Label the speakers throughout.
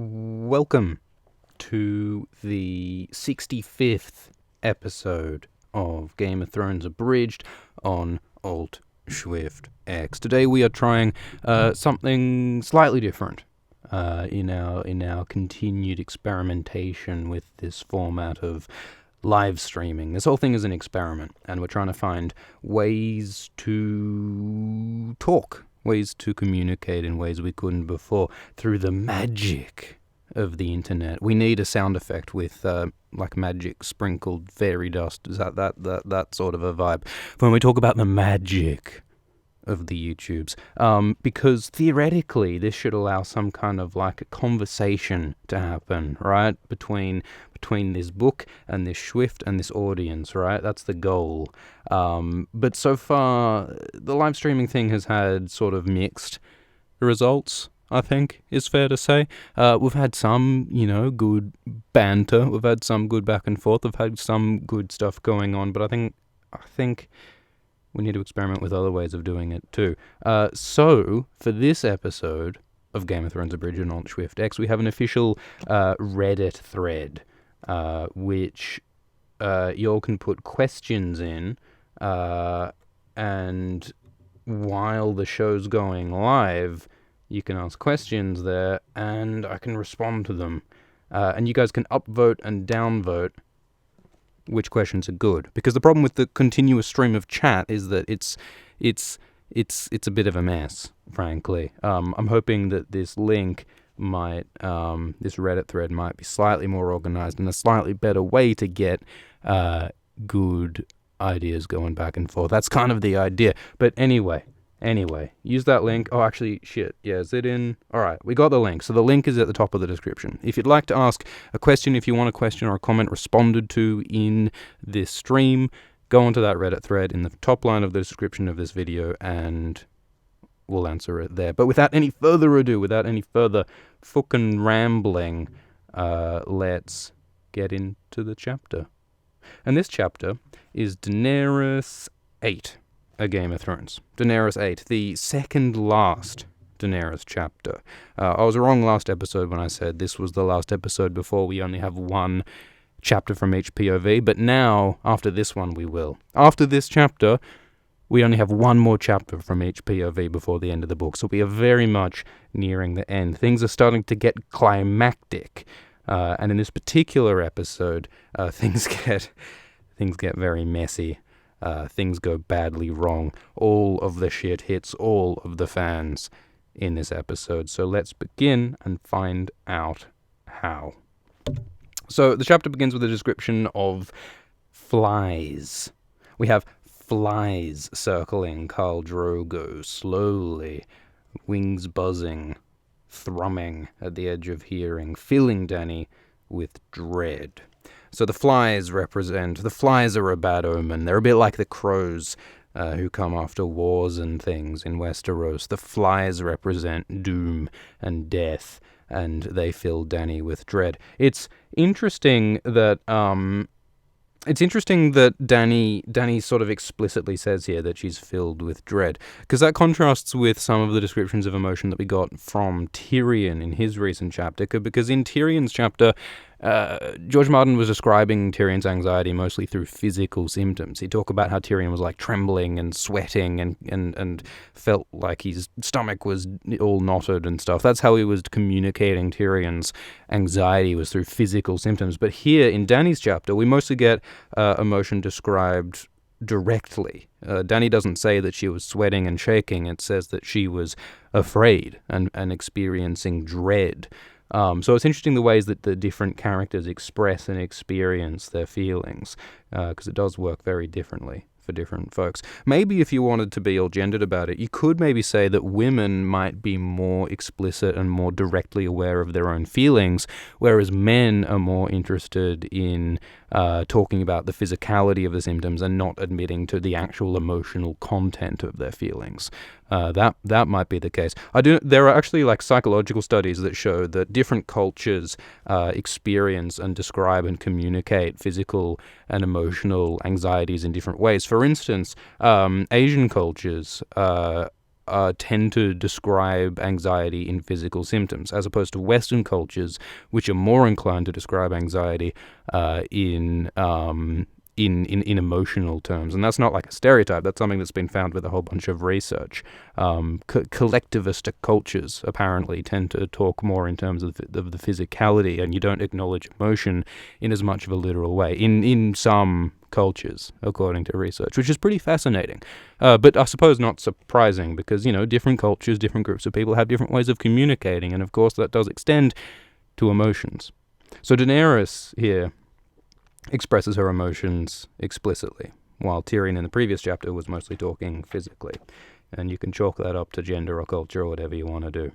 Speaker 1: Welcome to the 65th episode of Game of Thrones Abridged on Alt Swift X. Today we are trying something slightly different in our continued experimentation with this format of live streaming. This whole thing is an experiment, and we're trying to find ways to talk, ways to communicate in ways we couldn't before through the magic of the internet. We need a sound effect with like magic sprinkled fairy dust. Is that sort of a vibe when we talk about the magic of the YouTubes, because theoretically this should allow some kind of like a conversation to happen, right, between this book and this Swift and this audience, right? That's the goal. But so far the live streaming thing has had sort of mixed results, I think is fair to say. We've had some, good banter, we've had some good back and forth, we've had some good stuff going on, but I think we need to experiment with other ways of doing it too. So, for this episode of Game of Thrones Abridged on Alt Swift X, we have an official Reddit thread, which y'all can put questions in, and while the show's going live, you can ask questions there, and I can respond to them. And you guys can upvote and downvote which questions are good, because the problem with the continuous stream of chat is that it's a bit of a mess, frankly. I'm hoping that this link might, this Reddit thread might be slightly more organized and a slightly better way to get good ideas going back and forth. That's kind of the idea. But anyway, use that link. Oh, actually, shit. Yeah, is it in? All right, we got the link. So the link is at the top of the description. If you'd like to ask a question, if you want a question or a comment responded to in this stream, go onto that Reddit thread in the top line of the description of this video, and we'll answer it there. But without any further ado, without any further fucking rambling, let's get into the chapter. And this chapter is Daenerys 8. A Game of Thrones. Daenerys 8, the second last Daenerys chapter. I was wrong last episode when I said this was the last episode before we only have one chapter from each POV, but now, after this one, we will. After this chapter, we only have one more chapter from each POV before the end of the book, so we are very much nearing the end. Things are starting to get climactic, and in this particular episode, things get very messy. Things go badly wrong. All of the shit hits all of the fans in this episode. So let's begin and find out how. So the chapter begins with a description of flies. We have flies circling Khal Drogo slowly, wings buzzing, thrumming at the edge of hearing, filling Dany with dread. So the flies are a bad omen. They're a bit like the crows who come after wars and things in Westeros. The flies represent doom and death, and they fill Dany with dread. It's interesting that Dany sort of explicitly says here that she's filled with dread, because that contrasts with some of the descriptions of emotion that we got from Tyrion in his recent chapter, because in Tyrion's chapter, George Martin was describing Tyrion's anxiety mostly through physical symptoms. He'd talk about how Tyrion was like trembling and sweating and felt like his stomach was all knotted and stuff. That's how he was communicating Tyrion's anxiety, was through physical symptoms. But here in Dany's chapter, we mostly get emotion described directly. Dany doesn't say that she was sweating and shaking. It says that she was afraid and experiencing dread. So it's interesting the ways that the different characters express and experience their feelings, because it does work very differently for different folks. Maybe if you wanted to be all gendered about it, you could maybe say that women might be more explicit and more directly aware of their own feelings, whereas men are more interested in talking about the physicality of the symptoms and not admitting to the actual emotional content of their feelings. That might be the case. There are actually like psychological studies that show that different cultures experience and describe and communicate physical and emotional anxieties in different ways. For instance, Asian cultures tend to describe anxiety in physical symptoms, as opposed to Western cultures, which are more inclined to describe anxiety in emotional terms. And that's not like a stereotype. That's something that's been found with a whole bunch of research. Collectivist cultures apparently tend to talk more in terms of the physicality, and you don't acknowledge emotion in as much of a literal way in some cultures, according to research, which is pretty fascinating. But I suppose not surprising, because, different cultures, different groups of people have different ways of communicating, and of course that does extend to emotions. So Daenerys here expresses her emotions explicitly, while Tyrion in the previous chapter was mostly talking physically. And you can chalk that up to gender or culture or whatever you want to do.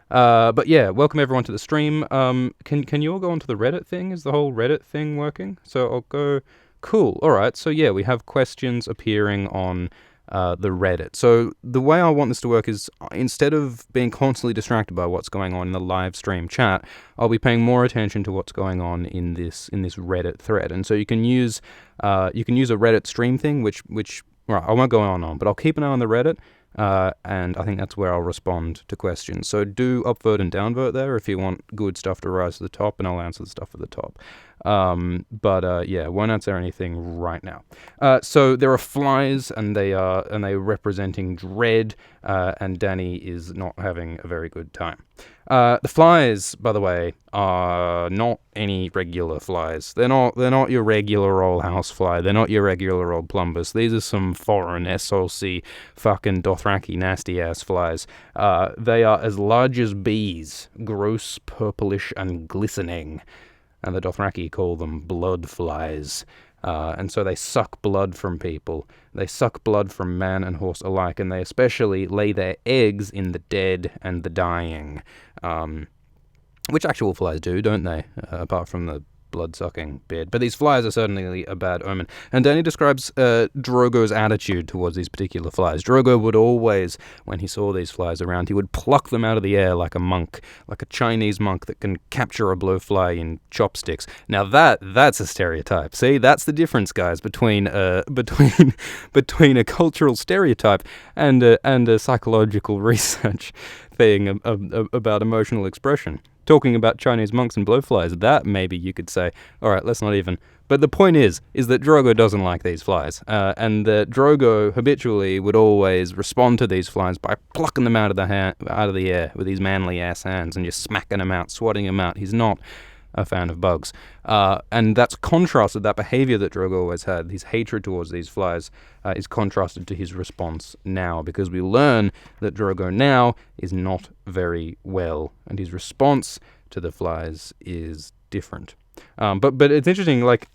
Speaker 1: But yeah, welcome everyone to the stream. Can you all go onto the Reddit thing? Is the whole Reddit thing working? So I'll go... Cool. All right. So yeah, we have questions appearing on the Reddit. So the way I want this to work is, instead of being constantly distracted by what's going on in the live stream chat, I'll be paying more attention to what's going on in this Reddit thread. And so you can use a Reddit stream thing, which right, I won't go on, but I'll keep an eye on the Reddit. And I think that's where I'll respond to questions. So do upvote and downvote there if you want good stuff to rise to the top, and I'll answer the stuff at the top. But yeah, won't answer anything right now. So there are flies, and they're representing dread, and Dany is not having a very good time. The flies, by the way, are not any regular flies. They're not your regular old house fly. They're not your regular old plumbus. These are some foreign SOC fucking Dothraki nasty ass flies. They are as large as bees, gross, purplish, and glistening. And the Dothraki call them blood flies. And so they suck blood from people. They suck blood from man and horse alike, and they especially lay their eggs in the dead and the dying. Which actual flies do, don't they? Apart from the blood-sucking bit. But these flies are certainly a bad omen. And Dany describes Drogo's attitude towards these particular flies. Drogo would always, when he saw these flies around, he would pluck them out of the air like a monk, like a Chinese monk that can capture a blowfly in chopsticks. Now that's a stereotype. See, that's the difference, guys, between a cultural stereotype and a psychological research thing about emotional expression. Talking about Chinese monks and blowflies, that maybe you could say, all right, let's not even. But the point is that Drogo doesn't like these flies, and that Drogo habitually would always respond to these flies by plucking them out of the air with his manly ass hands and just smacking them out, swatting them out. He's not a fan of bugs, and that's contrasted. That behavior that Drogo always had, his hatred towards these flies, is contrasted to his response now, because we learn that Drogo now is not very well, and his response to the flies is different. But it's interesting, like,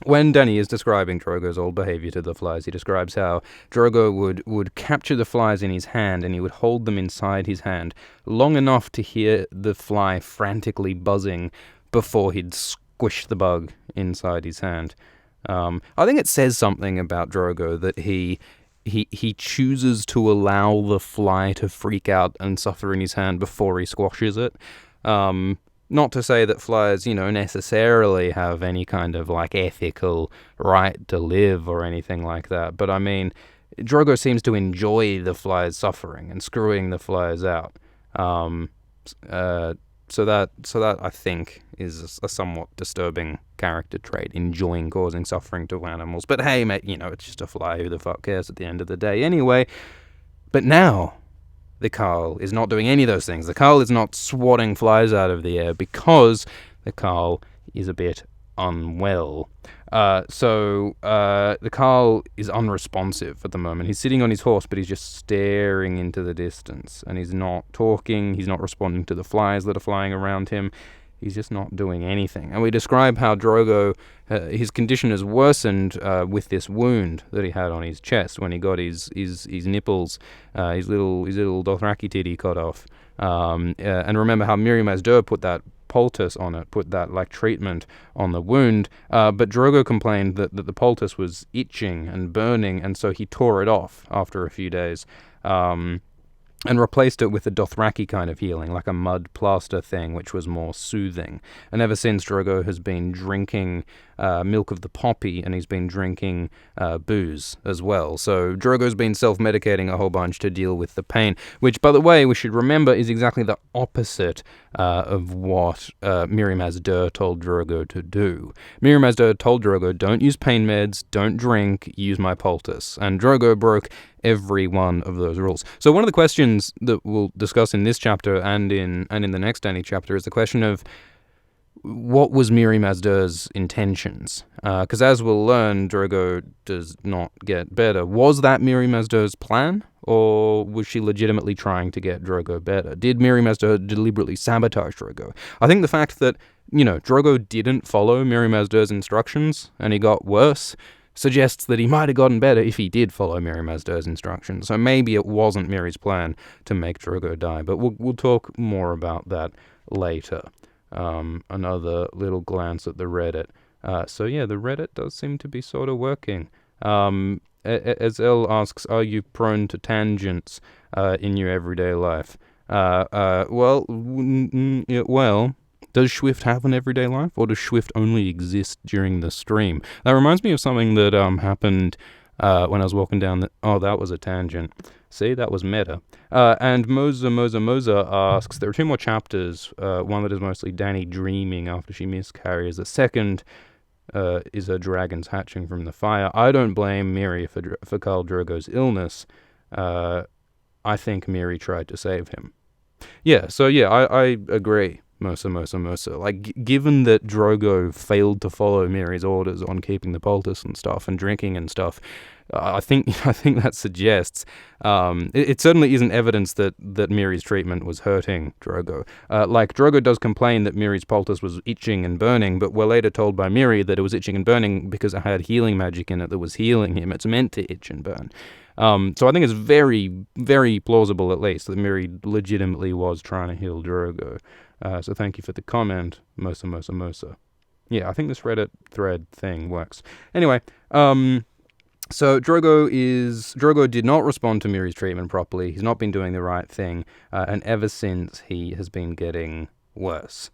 Speaker 1: when Dany is describing Drogo's old behavior to the flies, he describes how Drogo would capture the flies in his hand, and he would hold them inside his hand long enough to hear the fly frantically buzzing before he'd squish the bug inside his hand. I think it says something about Drogo that he chooses to allow the fly to freak out and suffer in his hand before he squashes it. Not to say that flies, necessarily have any kind of, like, ethical right to live or anything like that. But, I mean, Drogo seems to enjoy the flies suffering and screwing the flies out. So that I think is a somewhat disturbing character trait, enjoying causing suffering to animals. But hey, mate, it's just a fly. Who the fuck cares at the end of the day anyway? But now the Carl is not doing any of those things. The Carl is not swatting flies out of the air because the Carl is a bit unwell. So the Carl is unresponsive at the moment. He's sitting on his horse, but he's just staring into the distance, and he's not talking. He's not responding to the flies that are flying around him. He's just not doing anything. And we describe how Drogo, his condition has worsened with this wound that he had on his chest when he got his nipples, his little Dothraki titty cut off. And remember how Miriam Azdur put that poultice on it, put that like treatment on the wound. But Drogo complained that the poultice was itching and burning, and so he tore it off after a few days. and replaced it with a Dothraki kind of healing, like a mud plaster thing, which was more soothing. And ever since, Drogo has been drinking milk of the poppy, and he's been drinking booze as well. So Drogo's been self-medicating a whole bunch to deal with the pain, which, by the way, we should remember is exactly the opposite of what Mirri Maz Duur told Drogo to do. Mirri Maz Duur told Drogo, don't use pain meds, don't drink, use my poultice. And Drogo broke every one of those rules. So one of the questions that we'll discuss in this chapter and in the next Dany chapter is the question of what was Mirri Maz Duur's intentions? Because as we'll learn, Drogo does not get better. Was that Mirri Maz Duur's plan? Or was she legitimately trying to get Drogo better? Did Mirri Maz Duur deliberately sabotage Drogo? I think the fact that, Drogo didn't follow Mirri Maz Duur's instructions and he got worse suggests that he might have gotten better if he did follow Mirri Maz Duur's instructions. So maybe it wasn't Mirri's plan to make Drogo die, but we'll talk more about that later. Another little glance at the Reddit. So yeah, the Reddit does seem to be sort of working. Ezel asks, are you prone to tangents in your everyday life? Well, does Swift have an everyday life, or does Swift only exist during the stream? That reminds me of something that happened when I was walking down the... Oh, that was a tangent. See, that was meta. And Moza asks, there are two more chapters. One that is mostly Dany dreaming after she miscarries. The second is her dragons hatching from the fire. I don't blame Mirri for Khal Drogo's illness. I think Mirri tried to save him. Yeah, so yeah, I agree. Mosa. Like, given that Drogo failed to follow Mirri's orders on keeping the poultice and stuff and drinking and stuff, I think that suggests it certainly isn't evidence that Mirri's treatment was hurting Drogo. Like, Drogo does complain that Mirri's poultice was itching and burning, but we're later told by Mirri that it was itching and burning because it had healing magic in it that was healing him. It's meant to itch and burn. So I think it's very, very plausible, at least, that Mirri legitimately was trying to heal Drogo. So thank you for the comment, Mosa. Yeah, I think this Reddit thread thing works. Anyway, so Drogo did not respond to Mirri's treatment properly. He's not been doing the right thing, and ever since he has been getting worse.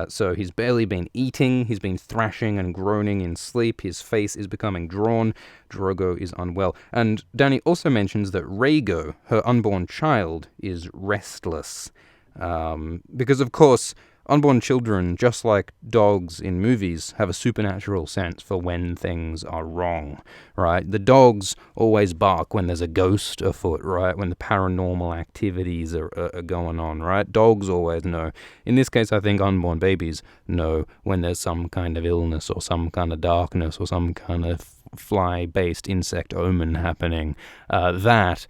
Speaker 1: So he's barely been eating, he's been thrashing and groaning in sleep, his face is becoming drawn, Drogo is unwell. And Dany also mentions that Rhaego, her unborn child, is restless. Because, of course, unborn children, just like dogs in movies, have a supernatural sense for when things are wrong, right? The dogs always bark when there's a ghost afoot, right? When the paranormal activities are going on, right? Dogs always know. In this case, I think unborn babies know when there's some kind of illness or some kind of darkness or some kind of fly-based insect omen happening. That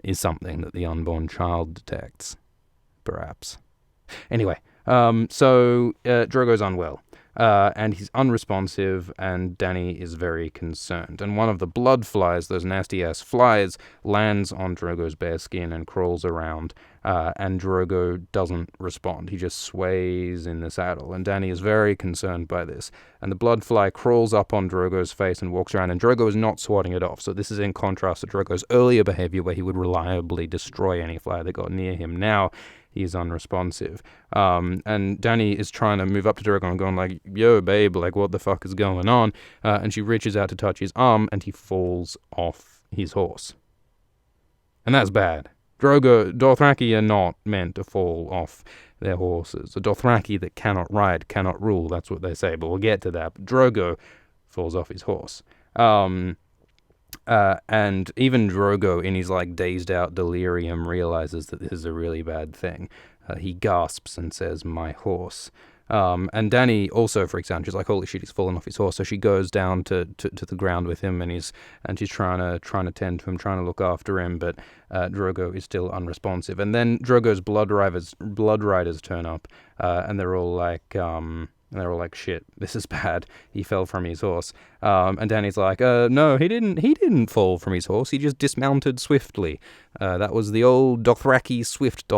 Speaker 1: is something that the unborn child detects. Perhaps. Anyway, so Drogo's unwell, and he's unresponsive, and Dany is very concerned. And one of the blood flies, those nasty-ass flies, lands on Drogo's bare skin and crawls around, and Drogo doesn't respond. He just sways in the saddle, and Dany is very concerned by this. And the blood fly crawls up on Drogo's face and walks around, and Drogo is not swatting it off. So this is in contrast to Drogo's earlier behavior, where he would reliably destroy any fly that got near him. Now, he's unresponsive. And Dany is trying to move up to Drogo and going like, yo, babe, like, what the fuck is going on? And she reaches out to touch his arm, and he falls off his horse. And that's bad. Dothraki are not meant to fall off their horses. A Dothraki that cannot ride cannot rule, that's what they say, but we'll get to that. But Drogo falls off his horse. And even Drogo, in his like dazed out delirium, realizes that this is a really bad thing. He gasps and says, "My horse." And Dany also freaks out. She's like, "Holy shit, he's fallen off his horse!" So she goes down to the ground with him, and she's trying to tend to him, trying to look after him. But Drogo is still unresponsive. And then Drogo's blood riders turn up, and they're all like, "Shit, this is bad. He fell from his horse." And Dany's like, "No, he didn't fall from his horse. He just dismounted swiftly. That was the old Dothraki swift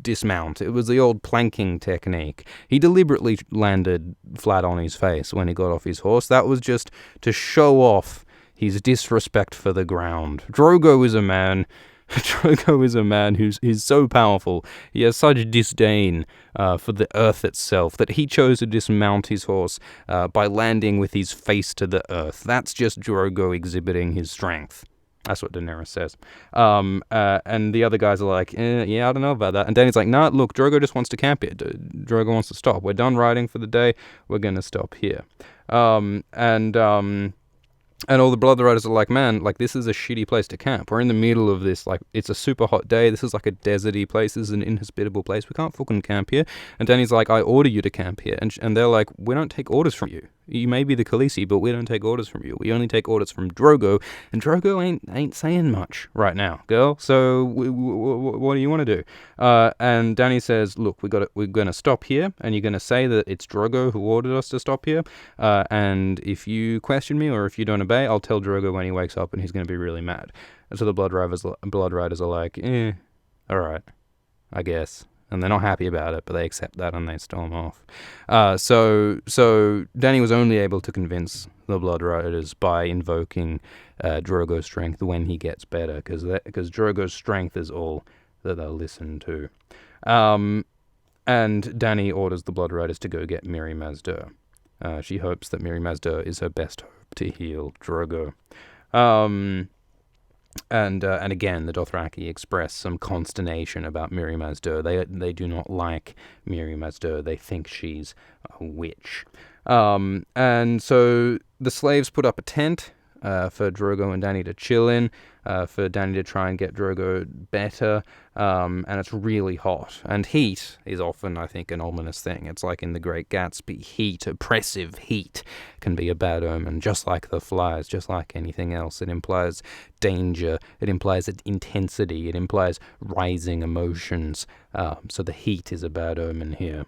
Speaker 1: dismount. It was the old planking technique. He deliberately landed flat on his face when he got off his horse. That was just to show off his disrespect for the ground. Drogo is a man Drogo is a man he's so powerful. He has such disdain for the earth itself that he chose to dismount his horse by landing with his face to the earth. That's just Drogo exhibiting his strength. That's what Daenerys says. And the other guys are like, yeah, I don't know about that. And Dany's like, nah, look, Drogo just wants to camp here. Drogo wants to stop. We're done riding for the day. We're going to stop here. And all the Blood Riders are like, man, like, this is a shitty place to camp. We're in the middle of this, like, it's a super hot day. This is like a deserty place. This is an inhospitable place. We can't fucking camp here. And Dany's like, I order you to camp here. And they're like, we don't take orders from you. You may be the Khaleesi, but we don't take orders from you. We only take orders from Drogo. And Drogo ain't saying much right now, girl. So what do you want to do? And Dany says, look, we're going to stop here. And you're going to say that it's Drogo who ordered us to stop here. And if you question me or if you don't obey, I'll tell Drogo when he wakes up and he's going to be really mad. And so the Blood Riders are like, all right, I guess. And they're not happy about it, but they accept that and they storm off. So Dany was only able to convince the Blood Riders by invoking Drogo's strength when he gets better, because Drogo's strength is all that they'll listen to. And Dany orders the Blood Riders to go get Mirri Maz Duur. She hopes that Mirri Maz Duur is her best hope to heal Drogo. And again, the Dothraki express some consternation about Mirri Maz Duur. They do not like Mirri Maz Duur. They think she's a witch. And so the slaves put up a tent for Drogo and Dany to chill in, for Dany to try and get Drogo better, and it's really hot. And heat is often, I think, an ominous thing. It's like in The Great Gatsby, heat, oppressive heat, can be a bad omen, just like the flies, just like anything else. It implies danger, it implies intensity, it implies rising emotions, so the heat is a bad omen here.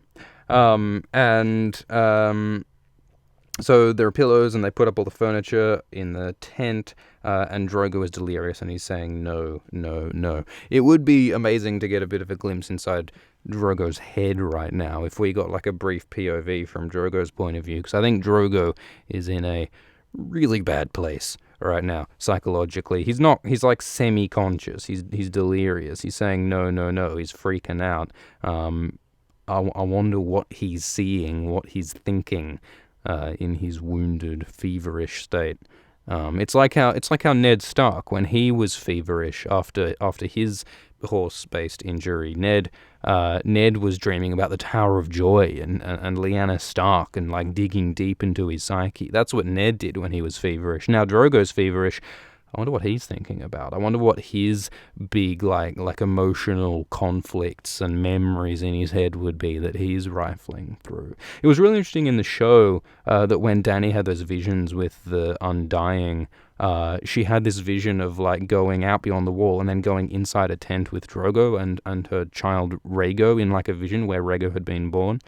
Speaker 1: So there are pillows, and they put up all the furniture in the tent, and Drogo is delirious, and he's saying, no, no, no. It would be amazing to get a bit of a glimpse inside Drogo's head right now, if we got like a brief POV from Drogo's point of view, because I think Drogo is in a really bad place right now, psychologically. He's like semi-conscious, he's delirious, he's saying no, no, no, he's freaking out. I wonder what he's seeing, what he's thinking, in his wounded, feverish state. It's like how Ned Stark, when he was feverish after his horse-based injury, Ned was dreaming about the Tower of Joy and Lyanna Stark and like digging deep into his psyche. That's what Ned did when he was feverish. Now Drogo's feverish. I wonder what he's thinking about. I wonder what his big, like emotional conflicts and memories in his head would be that he's rifling through. It was really interesting in the show that when Dany had those visions with the Undying, she had this vision of like going out beyond the wall and then going inside a tent with Drogo and her child Rhaego in like a vision where Rhaego had been born.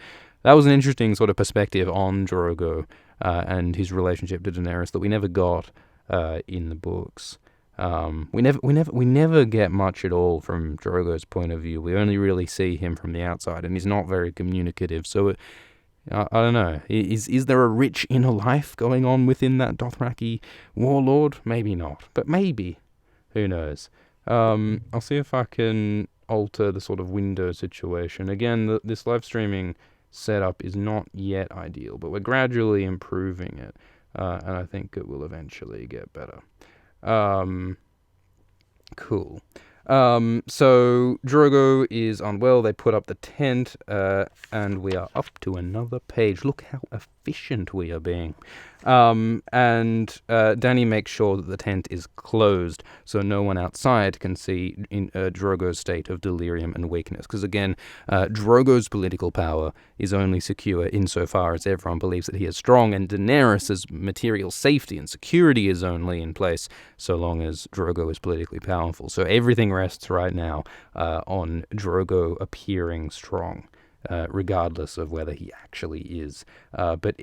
Speaker 1: That was an interesting sort of perspective on Drogo and his relationship to Daenerys that we never got in the books. We never get much at all from Drogo's point of view. We only really see him from the outside, and he's not very communicative. So I don't know. Is there a rich inner life going on within that Dothraki warlord? Maybe not, but maybe. Who knows? I'll see if I can alter the sort of window situation. Again, this live streaming setup is not yet ideal, but we're gradually improving it. And I think it will eventually get better. Cool. So Drogo is unwell. They put up the tent, and we are up to another page. Look how efficient we are being. And Dany makes sure that the tent is closed so no one outside can see Drogo's state of delirium and weakness. Because again, Drogo's political power is only secure insofar as everyone believes that he is strong, and Daenerys' material safety and security is only in place so long as Drogo is politically powerful. So everything rests right now on Drogo appearing strong. Regardless of whether he actually is. But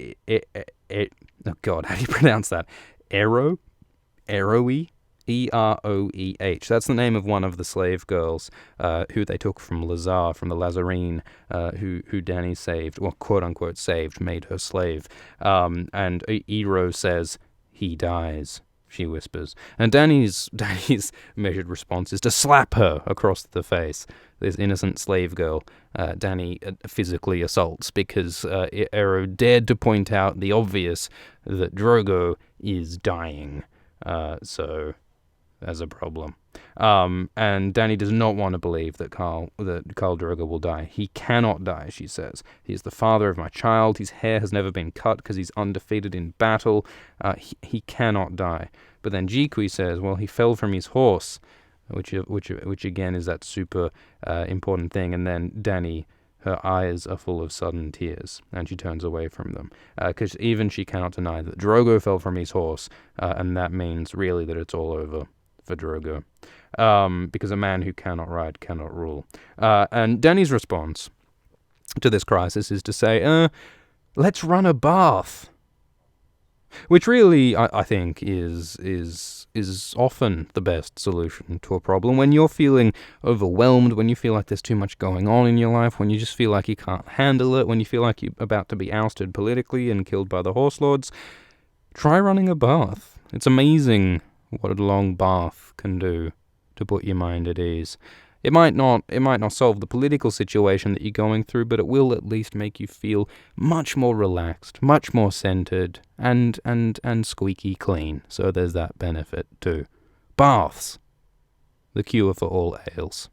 Speaker 1: oh God, how do you pronounce that? Eroe? Eroe? Eroeh. That's the name of one of the slave girls who they took from Lazar, from the Lazarene, who Dany saved, well, quote-unquote saved, made her slave. And Ero says, he dies. she whispers. And Dany's measured response is to slap her across the face. This innocent slave girl, Dany physically assaults because Arrow dared to point out the obvious, that Drogo is dying. So there's a problem. And Dany does not want to believe that Khal Drogo will die. He cannot die, she says. He is the father of my child. His hair has never been cut because he's undefeated in battle. He cannot die. But then Jiqui says, well, he fell from his horse, which again is that super important thing. And then Dany, her eyes are full of sudden tears, and she turns away from them. Because even she cannot deny that Drogo fell from his horse, and that means really that it's all over for Drogo. Because a man who cannot ride cannot rule. And Dany's response to this crisis is to say, let's run a bath. Which really, I think, is often the best solution to a problem. When you're feeling overwhelmed, when you feel like there's too much going on in your life, when you just feel like you can't handle it, when you feel like you're about to be ousted politically and killed by the Horse Lords, try running a bath. It's amazing what a long bath can do to put your mind at ease. It might not solve the political situation that you're going through, but it will at least make you feel much more relaxed, much more centered, and squeaky clean. So there's that benefit too. Baths, the cure for all ails.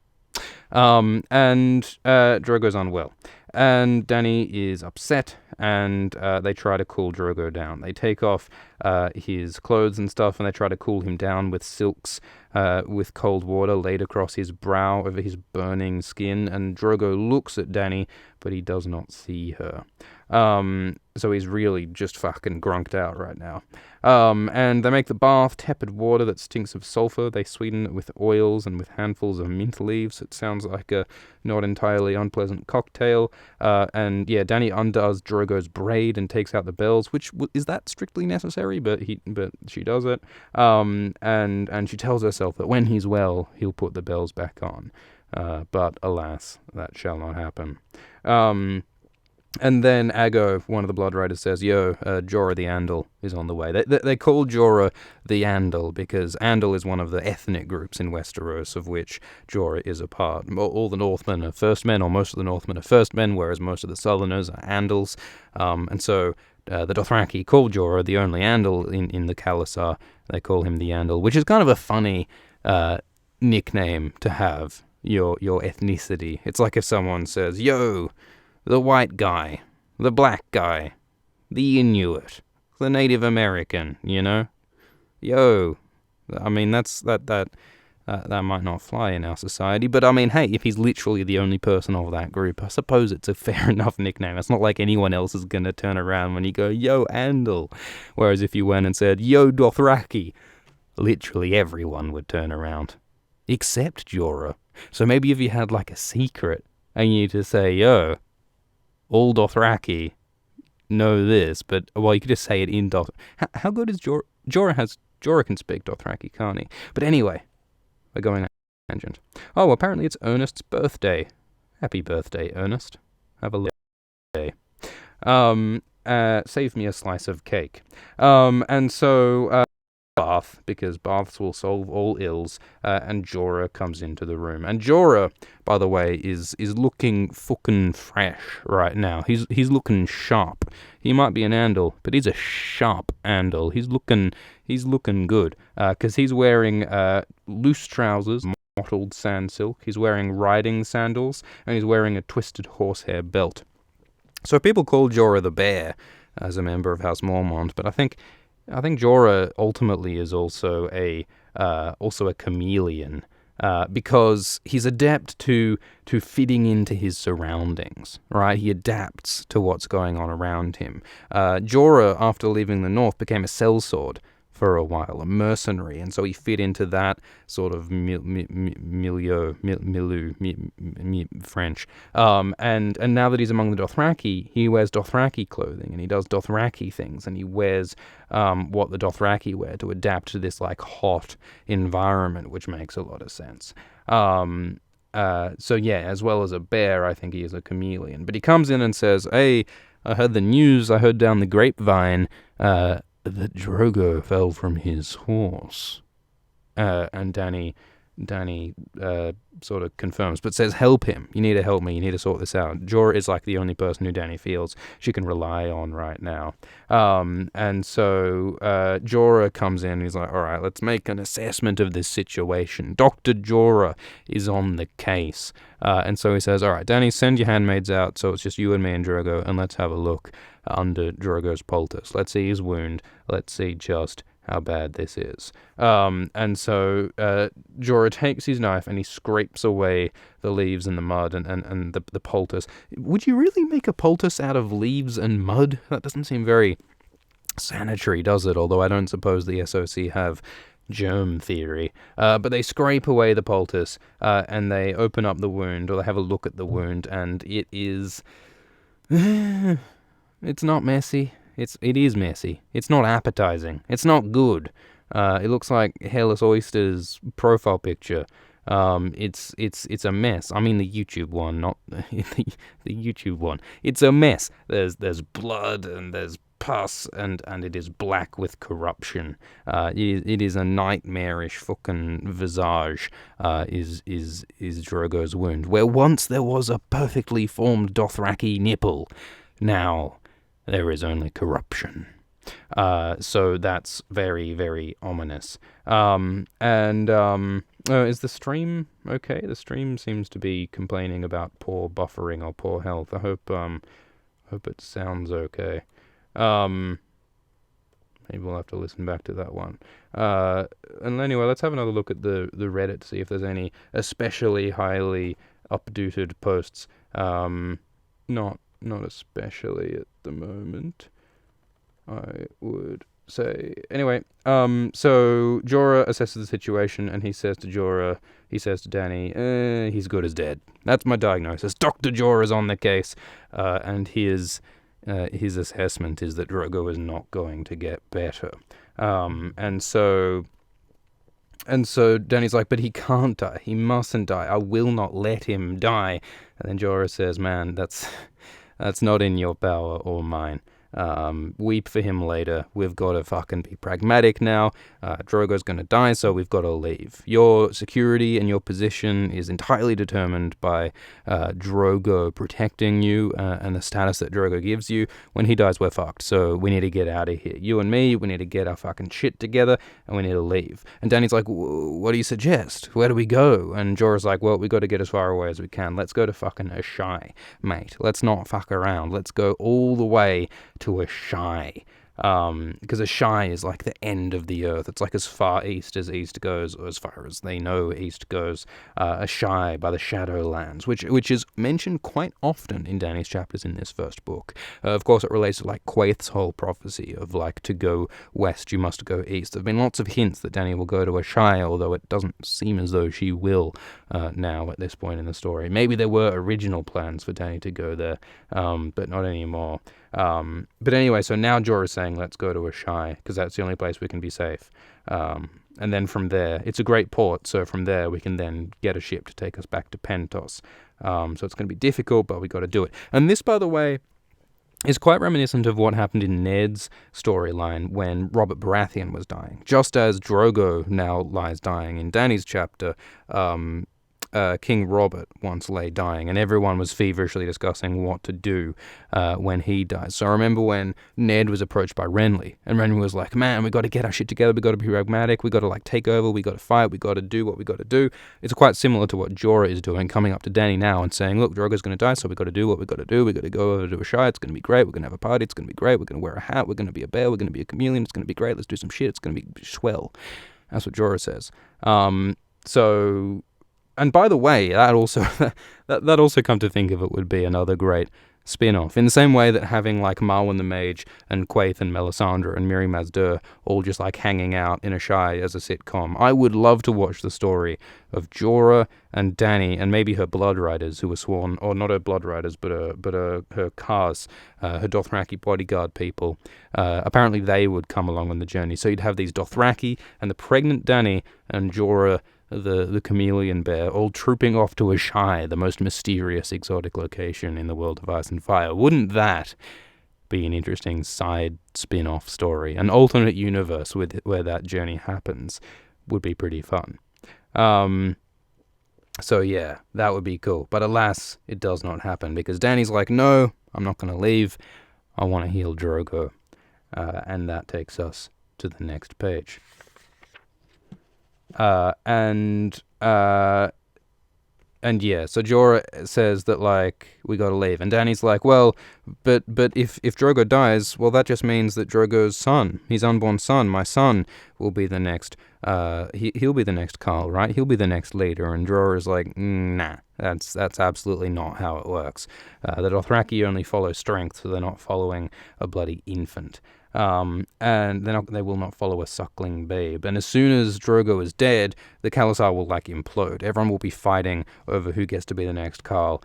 Speaker 1: And Drogo's unwell, and Dany is upset, and they try to cool Drogo down. They take off his clothes and stuff, and they try to cool him down with silks, with cold water laid across his brow over his burning skin, and Drogo looks at Dany, but he does not see her. So he's really just fucking grunked out right now. And they make the bath tepid water that stinks of sulfur. They sweeten it with oils and with handfuls of mint leaves. It sounds like a not entirely unpleasant cocktail. And yeah, Dany undoes Drogo's braid and takes out the bells, which is that strictly necessary? But she does it. And she tells herself that when he's well, he'll put the bells back on. But alas, that shall not happen. And then Aggo, one of the Blood Riders, says, Jorah the Andal is on the way. They call Jorah the Andal because Andal is one of the ethnic groups in Westeros of which Jorah is a part. All the Northmen are First Men, or most of the Northmen are First Men, whereas most of the Southerners are Andals. And so the Dothraki call Jorah the only Andal in the Khalasar. They call him the Andal, which is kind of a funny nickname to have, your ethnicity. It's like if someone says, the white guy, the black guy, the Inuit, the Native American, I mean, that might not fly in our society, but I mean, hey, if he's literally the only person of that group, I suppose it's a fair enough nickname. It's not like anyone else is going to turn around when you go, Andal. Whereas if you went and said, Dothraki, literally everyone would turn around. Except Jorah. So maybe if you had like a secret, and you just say, all Dothraki know this, but, well, you could just say it in Dothraki. How good is Jorah? Jorah can speak Dothraki, can't he? But anyway, we're going on a tangent. Oh, apparently it's Ernest's birthday. Happy birthday, Ernest. Have a lovely day. Save me a slice of cake. And so, bath, because baths will solve all ills, and Jorah comes into the room. And Jorah, by the way, is looking fucking fresh right now. He's looking sharp. He might be an Andal, but he's a sharp Andal. He's looking good, because he's wearing loose trousers, mottled sand silk. He's wearing riding sandals, and he's wearing a twisted horsehair belt. So people call Jorah the Bear as a member of House Mormont, but I think Jorah ultimately is also a chameleon, because he's adept to fitting into his surroundings, right? He adapts to what's going on around him. Jorah, after leaving the North, became a sellsword for a while, a mercenary, and so he fit into that sort of milieu, French. And now that he's among the Dothraki, he wears Dothraki clothing, and he does Dothraki things, and he wears what the Dothraki wear to adapt to this like hot environment, which makes a lot of sense. So yeah, as well as a bear, I think he is a chameleon. But he comes in and says, "Hey, I heard the news. I heard down the grapevine that Drogo fell from his horse. And Danny sort of confirms, but says, help him. You need to help me. You need to sort this out. Jorah is like the only person who Danny feels she can rely on right now. And so Jorah comes in. He's like, all right, let's make an assessment of this situation. Dr. Jorah is on the case. And so he says, all right, Danny, send your handmaids out so it's just you and me and Drogo, and let's have a look under Drogo's poultice. Let's see his wound. Let's see just how bad this is. And so Jorah takes his knife and he scrapes away the leaves and the mud and the poultice. Would you really make a poultice out of leaves and mud? That doesn't seem very sanitary, does it? Although I don't suppose the SOC have germ theory. But they scrape away the poultice and they open up the wound, or they have a look at the wound, and it is... it's not messy. It is messy. It's not appetizing. It's not good. It looks like Hairless Oyster's profile picture. It's a mess. I mean the YouTube one, not the YouTube one. It's a mess. There's blood and there's pus and it is black with corruption. It is a nightmarish fucking visage. Is Drogo's wound, where once there was a perfectly formed Dothraki nipple. Now there is only corruption. So that's very, very ominous. Is the stream okay? The stream seems to be complaining about poor buffering or poor health. I hope it sounds okay. Maybe we'll have to listen back to that one. And anyway, let's have another look at the Reddit, see if there's any especially highly updated posts. Not especially at the moment, I would say. Anyway, so Jorah assesses the situation, and he says to Danny, he's good as dead. That's my diagnosis. Dr. Jorah's on the case, and his assessment is that Drogo is not going to get better. And so Danny's like, but he can't die. He mustn't die. I will not let him die. And then Jorah says, man, that's not in your power or mine. Weep for him later. We've got to fucking be pragmatic now. Drogo's going to die, so we've got to leave. Your security and your position is entirely determined by Drogo protecting you and the status that Drogo gives you. When he dies, we're fucked. So we need to get out of here. You and me, we need to get our fucking shit together, and we need to leave. And Danny's like, what do you suggest? Where do we go? And Jorah's like, well, we got to get as far away as we can. Let's go to fucking Asshai, mate. Let's not fuck around. Let's go all the way to Asshai. Because Asshai is like the end of the earth. It's like as far east as east goes, or as far as they know east goes. Asshai by the Shadowlands, which is mentioned quite often in Dany's chapters in this first book. Of course, it relates to like Quaith's whole prophecy of like to go west, you must go east. There have been lots of hints that Dany will go to Asshai, although it doesn't seem as though she will now at this point in the story. Maybe there were original plans for Dany to go there, but not anymore. But anyway, so now Jorah's saying, let's go to Asshai, because that's the only place we can be safe. And then from there, it's a great port, so from there we can then get a ship to take us back to Pentos. So it's going to be difficult, but we got to do it. And this, by the way, is quite reminiscent of what happened in Ned's storyline when Robert Baratheon was dying. Just as Drogo now lies dying in Dany's chapter, King Robert once lay dying, and everyone was feverishly discussing what to do when he dies. So I remember when Ned was approached by Renly, and Renly was like, man, we got to get our shit together, we got to be pragmatic, we got to like take over, we got to fight, we got to do what we got to do. It's quite similar to what Jorah is doing, coming up to Dany now and saying, look, Drogo's going to die, so we got to do what we got to do, we got to go over to Asshai, it's going to be great, we're going to have a party, it's going to be great, we're going to wear a hat, we're going to be a bear, we're going to be a chameleon, it's going to be great, let's do some shit, it's going to be swell. That's what Jorah says. And by the way, that also come to think of it would be another great spin-off. In the same way that having like Marwan the Mage and Quaith and Melisandre and Mirri Maz Duur all just like hanging out in Asshai as a sitcom. I would love to watch the story of Jorah and Dany and maybe her blood riders who were sworn, or not her blood riders, but her Khars, her Dothraki bodyguard people. Apparently they would come along on the journey. So you'd have these Dothraki and the pregnant Dany and Jorah, the chameleon bear, all trooping off to Asshai, the most mysterious exotic location in the world of Ice and Fire. Wouldn't that be an interesting side spin-off story. An alternate universe where that journey happens would be pretty fun. So yeah, that would be cool. But alas, it does not happen because Dany's like, no, I'm not going to leave. I want to heal Drogo. And that takes us to the next page. And yeah, so Jorah says that, like, we gotta leave. And Dany's like, well, but if Drogo dies, well, that just means that Drogo's son, his unborn son, my son, will be the next, he'll be the next Khal, right? He'll be the next leader. And Jorah is like, nah, that's absolutely not how it works. The Dothraki only follow strength, so they're not following a bloody infant. And they will not follow a suckling babe. And as soon as Drogo is dead, the Khalasar will implode. Everyone will be fighting over who gets to be the next Khal.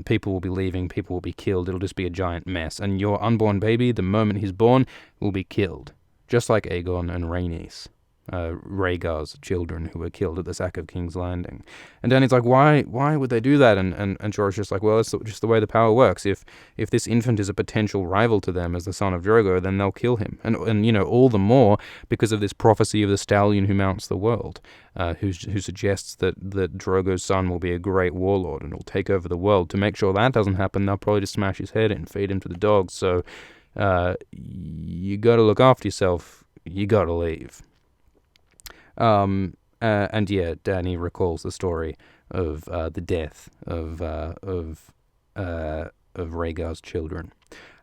Speaker 1: People will be leaving, people will be killed. It'll just be a giant mess. And your unborn baby, the moment he's born, will be killed. Just like Aegon and Rhaenys. Rhaegar's children who were killed at the sack of King's Landing. And Dany's like, why would they do that? And Jorah's just like, well, it's just the way the power works. If this infant is a potential rival to them as the son of Drogo, then they'll kill him. And all the more because of this prophecy of the stallion who mounts the world, who suggests that Drogo's son will be a great warlord and will take over the world. To make sure that doesn't happen, they'll probably just smash his head in, feed him to the dogs. So you gotta look after yourself. You gotta leave. And yeah, Dany recalls the story of the death of Rhaegar's children.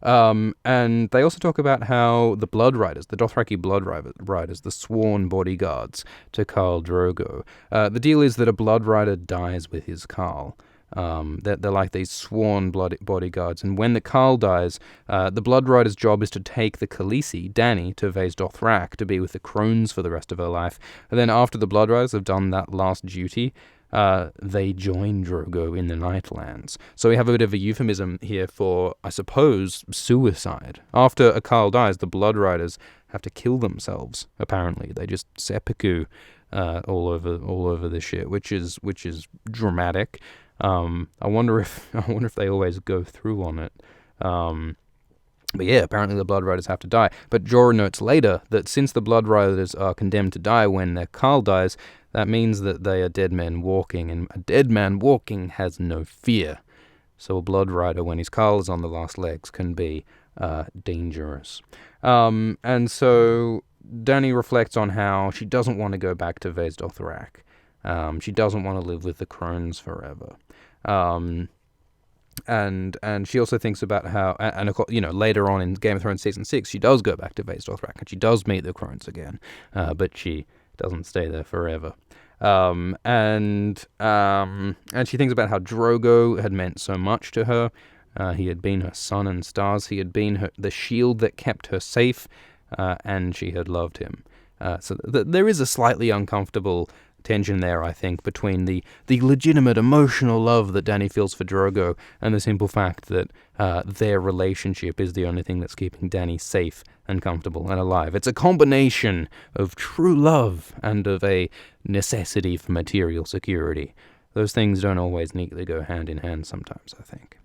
Speaker 1: And they also talk about how the Blood Riders, the Dothraki Blood Riders, the sworn bodyguards to Khal Drogo. The deal is that a Blood Rider dies with his Khal. They're like these sworn bodyguards, and when the Khal dies, the Blood Rider's job is to take the Khaleesi, Dany, to Vaes Dothrak to be with the crones for the rest of her life. And then after the Blood Riders have done that last duty, they join Drogo in the Nightlands. So we have a bit of a euphemism here for, I suppose, suicide. After a Khal dies, the Blood Riders have to kill themselves. Apparently, they just seppuku all over the shit, which is dramatic. I wonder if they always go through on it. But yeah, apparently the Blood Riders have to die. But Jorah notes later that since the Blood Riders are condemned to die when their Khal dies, that means that they are dead men walking, and a dead man walking has no fear. So a Blood Rider, when his Khal is on the last legs, can be dangerous. And so Dany reflects on how she doesn't want to go back to Vaes Dothrak. She doesn't want to live with the crones forever. And she also thinks about how, and of course, later on in Game of Thrones season 6, she does go back to Vaes Dothrak, and she does meet the crones again, but she doesn't stay there forever. And she thinks about how Drogo had meant so much to her. He had been her sun and stars. He had been the shield that kept her safe, and she had loved him. So there is a slightly uncomfortable tension there, I think, between the legitimate emotional love that Dany feels for Drogo and the simple fact that their relationship is the only thing that's keeping Dany safe and comfortable and alive. It's a combination of true love and of a necessity for material security. Those things don't always neatly go hand in hand sometimes, I think.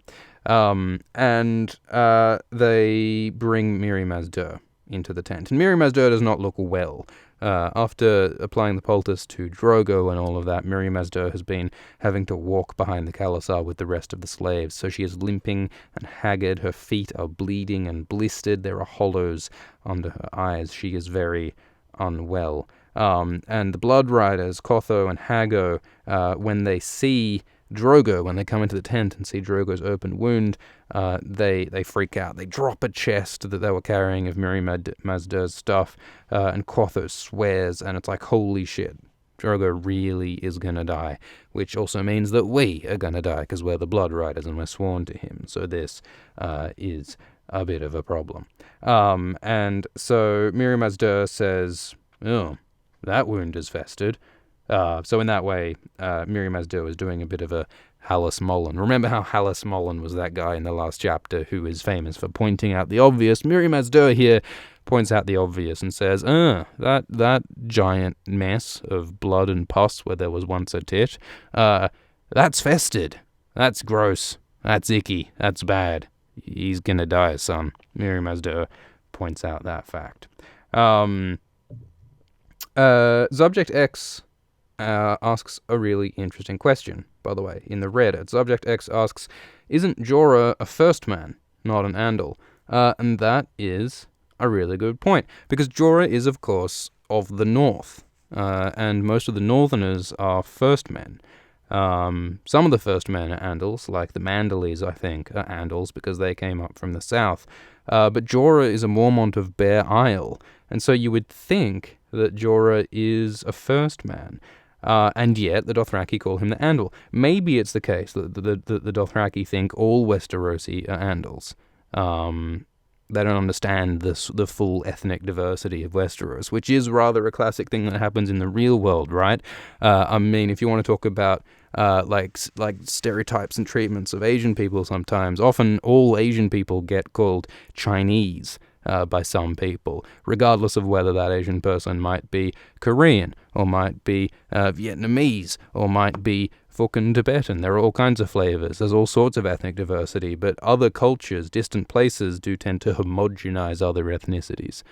Speaker 1: And they bring Mirri Maz Duur into the tent. And Mirri Maz Duur does not look well. After applying the poultice to Drogo and all of that, Mirri Maz Duur has been having to walk behind the Khalasar with the rest of the slaves. So she is limping and haggard. Her feet are bleeding and blistered. There are hollows under her eyes. She is very unwell. And the Blood Riders, Kotho and Hago, when they see Drogo, when they come into the tent and see Drogo's open wound, they freak out. They drop a chest that they were carrying of Mirri Maz Duur's stuff, and Kotho swears, and it's like, holy shit, Drogo really is gonna die, which also means that we are gonna die, because we're the Blood Riders and we're sworn to him, so this is a bit of a problem. And so Mirri Maz Duur says, oh, that wound is festered. So in that way, Mirri Maz Duur is doing a bit of a Hallis Mullen. Remember how Hallis Mullen was that guy in the last chapter who is famous for pointing out the obvious? Mirri Maz Duur here points out the obvious and says, that giant mess of blood and pus where there was once a tit, that's festered. That's gross. That's icky. That's bad. he's gonna die, son. Mirri Maz Duur points out that fact. Subject X asks a really interesting question, by the way, in the Reddit. Subject X asks, isn't Jorah a first man, not an Andal? And that is a really good point, because Jorah is, of course, of the north, and most of the northerners are first men. Some of the first men are Andals, like the Manderleys, I think, are Andals, because they came up from the south. But Jorah is a Mormont of Bear Isle, and so you would think that Jorah is a first man. And yet the Dothraki call him the Andal. Maybe it's the case that the Dothraki think all Westerosi are Andals. They don't understand the full ethnic diversity of Westeros, which is rather a classic thing that happens in the real world, right? I mean, if you want to talk about like stereotypes and treatments of Asian people sometimes, often all Asian people get called Chinese by some people, regardless of whether that Asian person might be Korean, or might be Vietnamese, or might be fucking Tibetan. There are all kinds of flavors. There's all sorts of ethnic diversity, but other cultures, distant places, do tend to homogenize other ethnicities.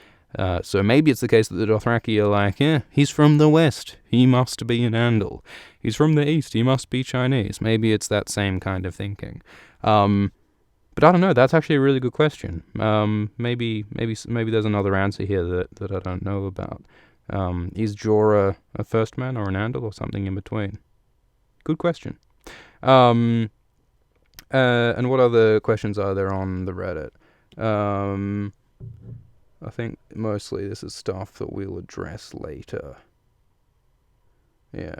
Speaker 1: So maybe it's the case that the Dothraki are like, he's from the west, he must be an Andal. He's from the east, he must be Chinese. Maybe it's that same kind of thinking. But I don't know. That's actually a really good question. Maybe there's another answer here that I don't know about. Is Jorah a first man or an Andal or something in between? Good question. And what other questions are there on the Reddit? I think mostly this is stuff that we'll address later. Yeah.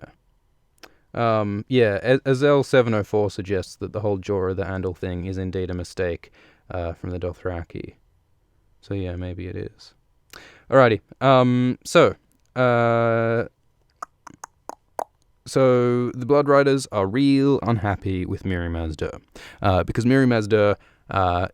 Speaker 1: Azel704 suggests that the whole Jorah the Andal thing is indeed a mistake from the Dothraki. So yeah, maybe it is. Alrighty. So the Blood Riders are real unhappy with Mirri Maz Duur, because Mirri Maz Duur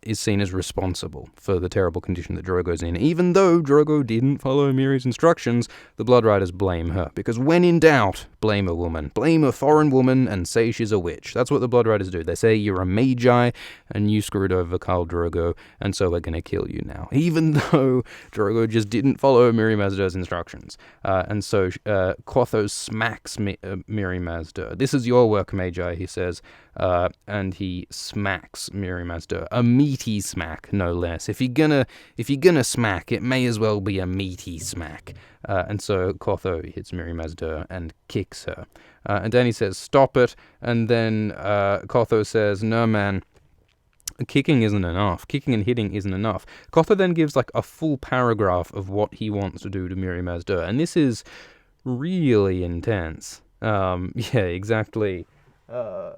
Speaker 1: is seen as responsible for the terrible condition that Drogo's in. Even though Drogo didn't follow Mirri's instructions, the Blood Riders blame her, because when in doubt, blame a woman. Blame a foreign woman and say she's a witch. That's what the Blood Riders do. They say you're a magi and you screwed over Khal Drogo, and so we're gonna kill you now. Even though Drogo just didn't follow Mirri Maz Duur's instructions. And so Quatho smacks Mirri Maz Duur. This is your work, Magi, he says, and he smacks Mirri Maz Duur. A meaty smack, no less. If you're gonna smack, it may as well be a meaty smack. And so Quatho hits Mirri Maz Duur and kicks her. And Dany says, stop it. And then Quatho says, no, man, kicking isn't enough. Kicking and hitting isn't enough. Quatho then gives like a full paragraph of what he wants to do to Mirri Maz Duur. And this is really intense. Yeah, exactly. Yeah,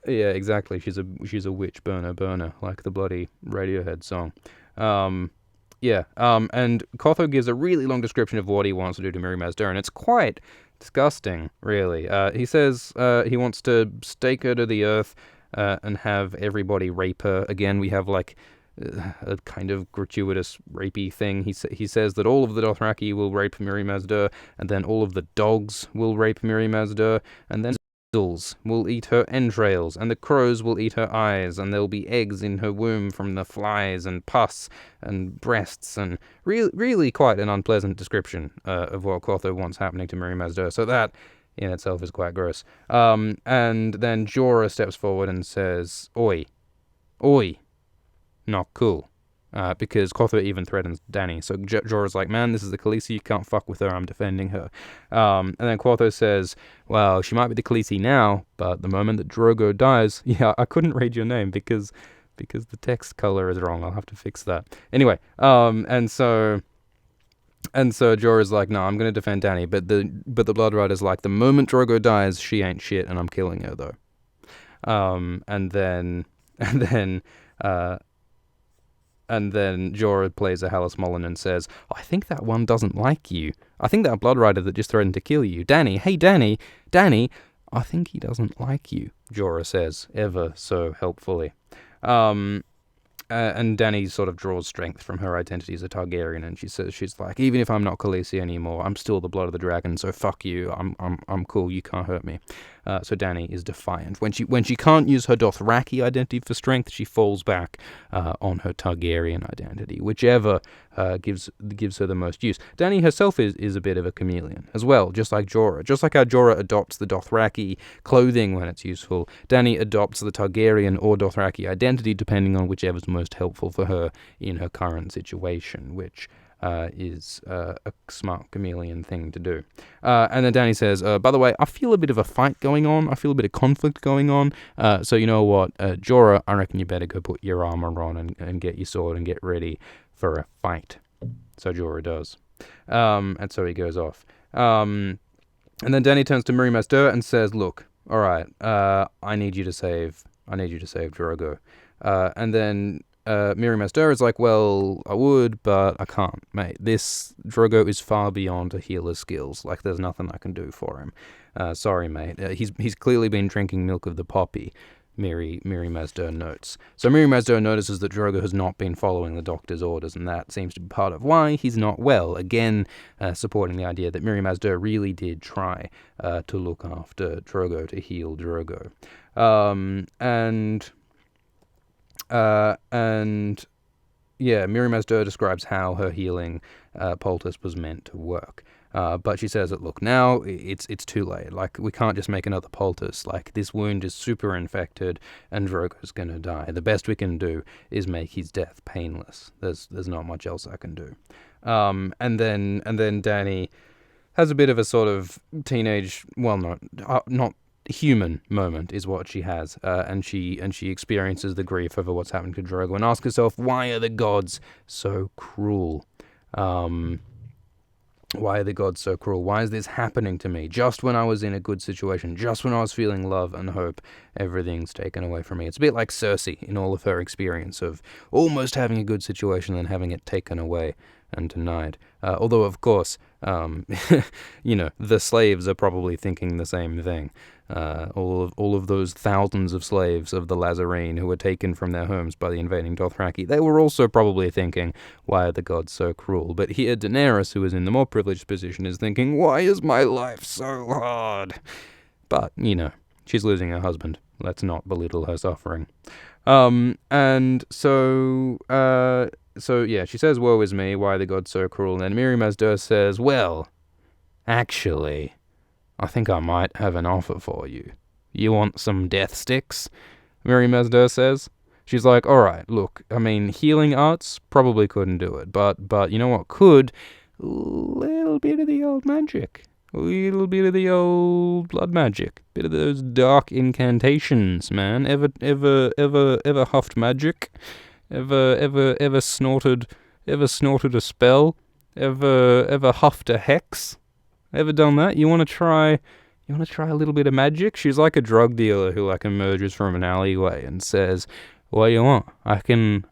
Speaker 1: exactly. She's a witch burner, like the bloody Radiohead song. And Quatho gives a really long description of what he wants to do to Mirri Maz Duur, and it's quite disgusting, really. He says he wants to stake her to the earth and have everybody rape her. Again, we have like a kind of gratuitous rapey thing. He says that all of the Dothraki will rape Mirri Maz Duur, and then all of the dogs will rape Mirri Maz Duur, and then will eat her entrails, and the crows will eat her eyes, and there'll be eggs in her womb from the flies, and pus, and breasts, and really quite an unpleasant description of what Quatho wants happening to Mirri Maz Duur. So that in itself is quite gross. And then Jorah steps forward and says, oi, not cool. Because Quatho even threatens Dany. So Jorah's like, man, this is the Khaleesi, you can't fuck with her, I'm defending her. And then Quatho says, well, she might be the Khaleesi now, but the moment that Drogo dies, yeah, I couldn't read your name because the text color is wrong, I'll have to fix that. Anyway, and so Jorah's like, no, I'm going to defend Dany, but the Blood Rider's like, the moment Drogo dies, she ain't shit, and I'm killing her, though. And then Jorah plays a Hallis Mullen and says, I think that one doesn't like you. I think that Blood Rider that just threatened to kill you. Dany, hey Dany, I think he doesn't like you, Jorah says, ever so helpfully. And and Dany sort of draws strength from her identity as a Targaryen, and she says she's like, even if I'm not Khaleesi anymore, I'm still the blood of the dragon. So fuck you. I'm cool. You can't hurt me. So Dany is defiant. When she can't use her Dothraki identity for strength, she falls back on her Targaryen identity, whichever gives her the most use. Dany herself is a bit of a chameleon as well, just like Jorah. Just like how Jorah adopts the Dothraki clothing when it's useful, Dany adopts the Targaryen or Dothraki identity depending on whichever's most helpful for her in her current situation, which is a smart chameleon thing to do. And then Dany says, by the way, I feel a bit of a fight going on. I feel a bit of conflict going on. So you know what, Jorah, I reckon you better go put your armor on and get your sword and get ready for a fight. So Jorah does. And so he goes off. And then Dany turns to Mirri Maz Duur and says, look, all right, I need you to save Drogo. And then Mirri Maz Duur is like, well, I would, but I can't, mate. This Drogo is far beyond a healer's skills. Like, there's nothing I can do for him. Sorry, mate. He's clearly been drinking milk of the poppy, Mirri Maz Duur notes. So Mirri Maz Duur notices that Drogo has not been following the doctor's orders, and that seems to be part of why he's not well. Again, supporting the idea that Mirri Maz Duur really did try to look after Drogo, to heal Drogo. Yeah, Mirri Maz Duur describes how her healing poultice was meant to work. But she says that, look, now it's too late. Like, we can't just make another poultice. Like, this wound is super infected and Drogo's gonna die. The best we can do is make his death painless. There's not much else I can do. And then Dany has a bit of a sort of teenage, well, not human moment is what she has, and she experiences the grief over what's happened to Drogo and asks herself, why are the gods so cruel? Why are the gods so cruel? Why is this happening to me? Just when I was in a good situation, just when I was feeling love and hope, everything's taken away from me. It's a bit like Cersei in all of her experience of almost having a good situation and having it taken away and denied. Although, of course, the slaves are probably thinking the same thing. All of those thousands of slaves of the Lazarene who were taken from their homes by the invading Dothraki, they were also probably thinking, why are the gods so cruel? But here Daenerys, who is in the more privileged position, is thinking, why is my life so hard? But, she's losing her husband. Let's not belittle her suffering. And so yeah, she says, woe is me, why are the gods so cruel? And then Mirri Maz Duur says, well, actually, I think I might have an offer for you. You want some death sticks? Mirri Maz Duur says. She's like, all right, look, I mean, healing arts probably couldn't do it, but you know what could? A little bit of the old magic. A little bit of the old blood magic. Bit of those dark incantations, man. Ever huffed magic? Ever snorted a spell? Ever huffed a hex? Ever done that? You want to try a little bit of magic? She's like a drug dealer who emerges from an alleyway and says, what do you want? I can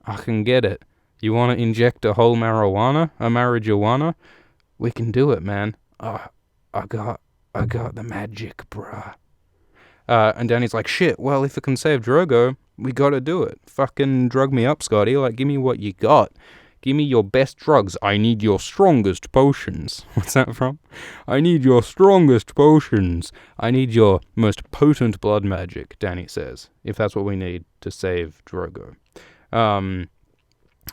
Speaker 1: get it. You want to inject a whole marijuana? We can do it, man. I got the magic, bruh. And Dany's like, shit, well, if it can save Drogo, we gotta do it. Fucking drug me up, Scotty. Give me what you got. Give me your best drugs. I need your strongest potions. What's that from? I need your strongest potions. I need your most potent blood magic, Dany says, if that's what we need to save Drogo.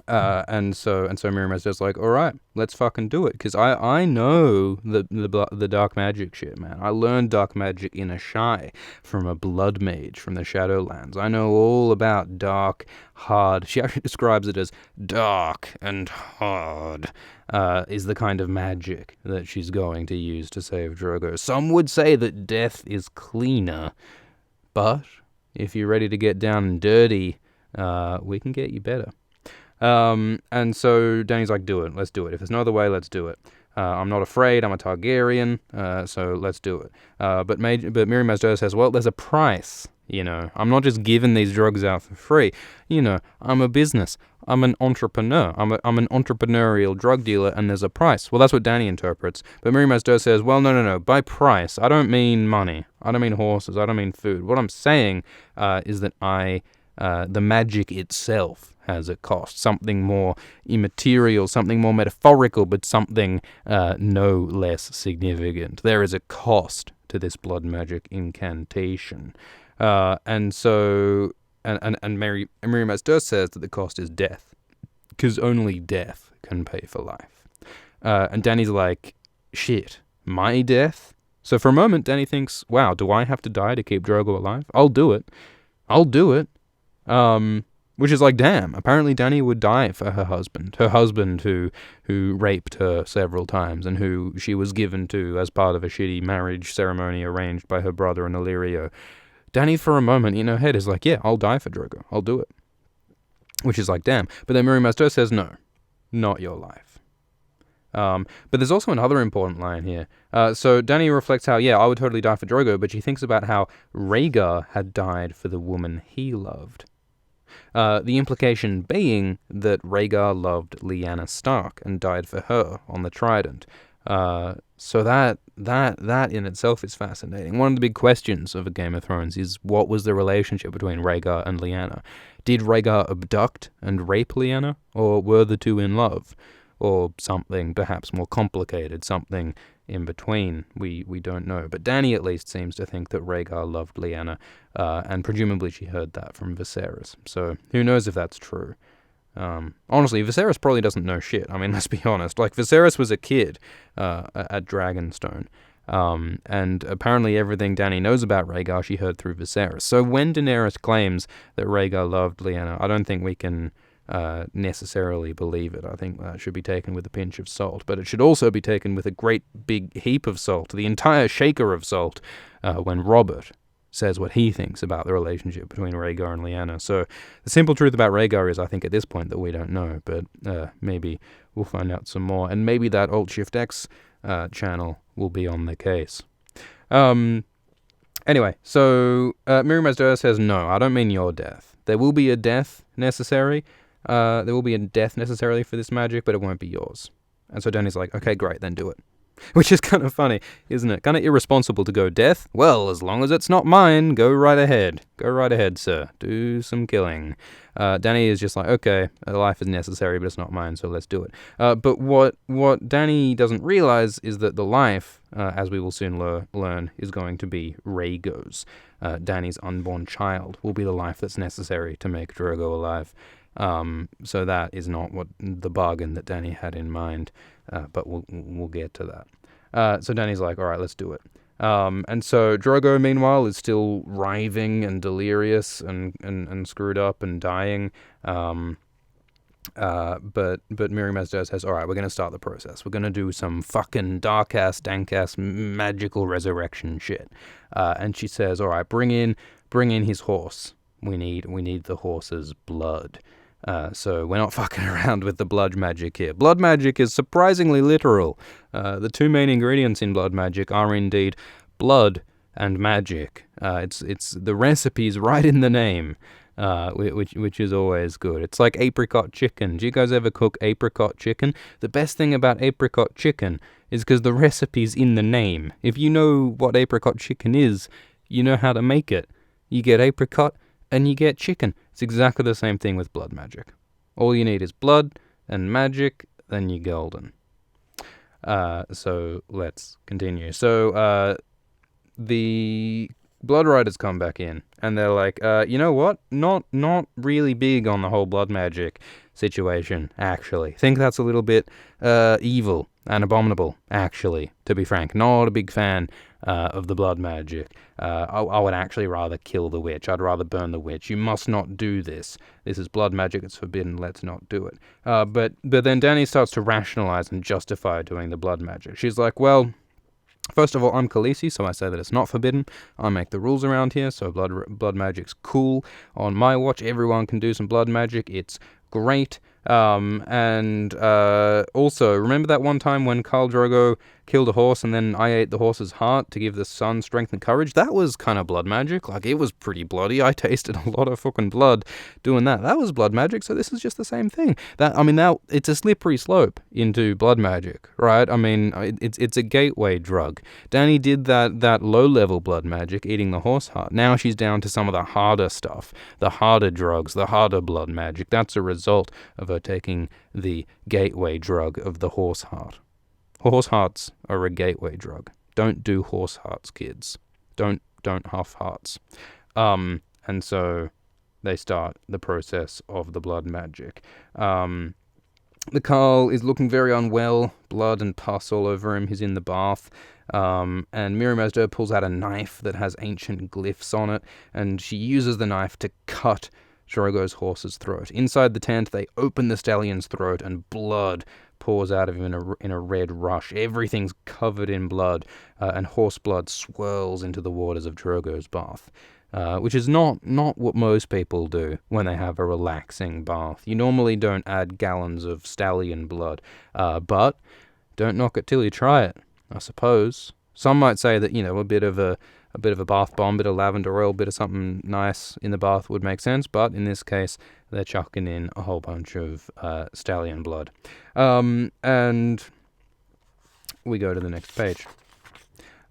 Speaker 1: And so Mirri Maz Duur's like, all right, let's fucking do it, because I know the dark magic shit, man. I learned dark magic in a shy from a blood mage from the Shadowlands. I know all about dark, hard. She actually describes it as dark and hard. Is the kind of magic that she's going to use to save Drogo. Some would say that death is cleaner, but if you're ready to get down and dirty, we can get you better. And so Dany's like, do it, let's do it. If there's no other way, let's do it. I'm not afraid, I'm a Targaryen, so let's do it. But Mirri Maz Duur says, well, there's a price, I'm not just giving these drugs out for free. I'm a business, I'm an entrepreneur, I'm an entrepreneurial drug dealer, and there's a price. Well, that's what Dany interprets. But Mirri Maz Duur says, well, no, by price, I don't mean money, I don't mean horses, I don't mean food. What I'm saying, is that the magic itself has a cost. Something more immaterial, something more metaphorical, but something no less significant. There is a cost to this blood magic incantation. And Miriam Durst says that the cost is death, because only death can pay for life. And Dany's like, shit, my death? So for a moment, Dany thinks, wow, do I have to die to keep Drogo alive? I'll do it. Which is like, damn, apparently Dany would die for her husband who raped her several times and who she was given to as part of a shitty marriage ceremony arranged by her brother and Illyrio. Dany, for a moment, in her head, is like, yeah, I'll die for Drogo. I'll do it. Which is like, damn. But then Miriam Durst says, no, not your life. But there's also another important line here. So Dany reflects how, yeah, I would totally die for Drogo, but she thinks about how Rhaegar had died for the woman he loved. The implication being that Rhaegar loved Lyanna Stark and died for her on the Trident. So that in itself is fascinating. One of the big questions of A Game of Thrones is, what was the relationship between Rhaegar and Lyanna? Did Rhaegar abduct and rape Lyanna, or were the two in love? Or something perhaps more complicated, something in between, we don't know. But Dany at least seems to think that Rhaegar loved Lyanna, and presumably she heard that from Viserys. So who knows if that's true. Honestly, Viserys probably doesn't know shit. I mean, let's be honest. Like, Viserys was a kid at Dragonstone. And apparently everything Dany knows about Rhaegar she heard through Viserys. So when Daenerys claims that Rhaegar loved Lyanna, I don't think we can necessarily believe it. I think that should be taken with a pinch of salt, but it should also be taken with a great big heap of salt, the entire shaker of salt, when Robert says what he thinks about the relationship between Rhaegar and Lyanna. So the simple truth about Rhaegar is, I think at this point, that we don't know, but maybe we'll find out some more, and maybe that Alt-Shift-X channel will be on the case. Anyway, so Miriam Durst says, no, I don't mean your death. There will be a death necessary. There will be a death necessarily for this magic, but it won't be yours. And so Dany's like, okay, great, then do it. Which is kind of funny, isn't it? Kind of irresponsible to go, death? Well, as long as it's not mine, go right ahead. Go right ahead, sir. Do some killing. Dany is just like, okay, life is necessary, but it's not mine, so let's do it. But what Dany doesn't realize is that the life, as we will soon learn, is going to be Rhaegar's. Dany's unborn child will be the life that's necessary to make Drogo alive. So that is not what the bargain that Dany had in mind, but we'll get to that. So Dany's like, all right, let's do it. And so Drogo, meanwhile, is still writhing and delirious and screwed up and dying. But Miriam Durst says, all right, we're going to start the process. We're going to do some fucking dark-ass, dank-ass, magical resurrection shit. And she says, all right, bring in his horse. We need the horse's blood. So we're not fucking around with the blood magic here. Blood magic is surprisingly literal. The two main ingredients in blood magic are indeed blood and magic. It's the recipe's right in the name, which is always good. It's like apricot chicken. Do you guys ever cook apricot chicken? The best thing about apricot chicken is because the recipe's in the name. If you know what apricot chicken is, you know how to make it. You get apricot and you get chicken. It's exactly the same thing with blood magic. All you need is blood and magic, then you're golden. So let's continue. So the Blood Riders come back in, and they're like, you know what? Not really big on the whole blood magic situation, actually. Think that's a little bit evil and abominable, actually, to be frank. Not a big fan of the blood magic. I would actually rather kill the witch. I'd rather burn the witch. You must not do this. This is blood magic. It's forbidden. Let's not do it. But then Dany starts to rationalize and justify doing the blood magic. She's like, well, first of all, I'm Khaleesi, so I say that it's not forbidden. I make the rules around here, so blood magic's cool. On my watch, everyone can do some blood magic. It's great. And also, remember that one time when Khal Drogo killed a horse, and then I ate the horse's heart to give the son strength and courage. That was kind of blood magic. Like, it was pretty bloody. I tasted a lot of fucking blood doing that. That was blood magic, so this is just the same thing. Now, it's a slippery slope into blood magic, right? I mean, it's a gateway drug. Dany did that low-level blood magic, eating the horse heart. Now she's down to some of the harder stuff, the harder drugs, the harder blood magic. That's a result of her taking the gateway drug of the horse heart. Horse hearts are a gateway drug. Don't do horse hearts, kids. Don't huff hearts. And so they start the process of the blood magic. The Carl is looking very unwell, blood and pus all over him. He's in the bath. And Mirri Maz Duur pulls out a knife that has ancient glyphs on it, and she uses the knife to cut Drogo's horse's throat. Inside the tent, they open the stallion's throat, and blood pours out of him in a red rush. Everything's covered in blood, and horse blood swirls into the waters of Drogo's bath. Which is not what most people do when they have a relaxing bath. You normally don't add gallons of stallion blood, but don't knock it till you try it, I suppose. Some might say that, a bit of a bath bomb, bit of lavender oil, bit of something nice in the bath would make sense, but in this case, they're chucking in a whole bunch of stallion blood. And we go to the next page.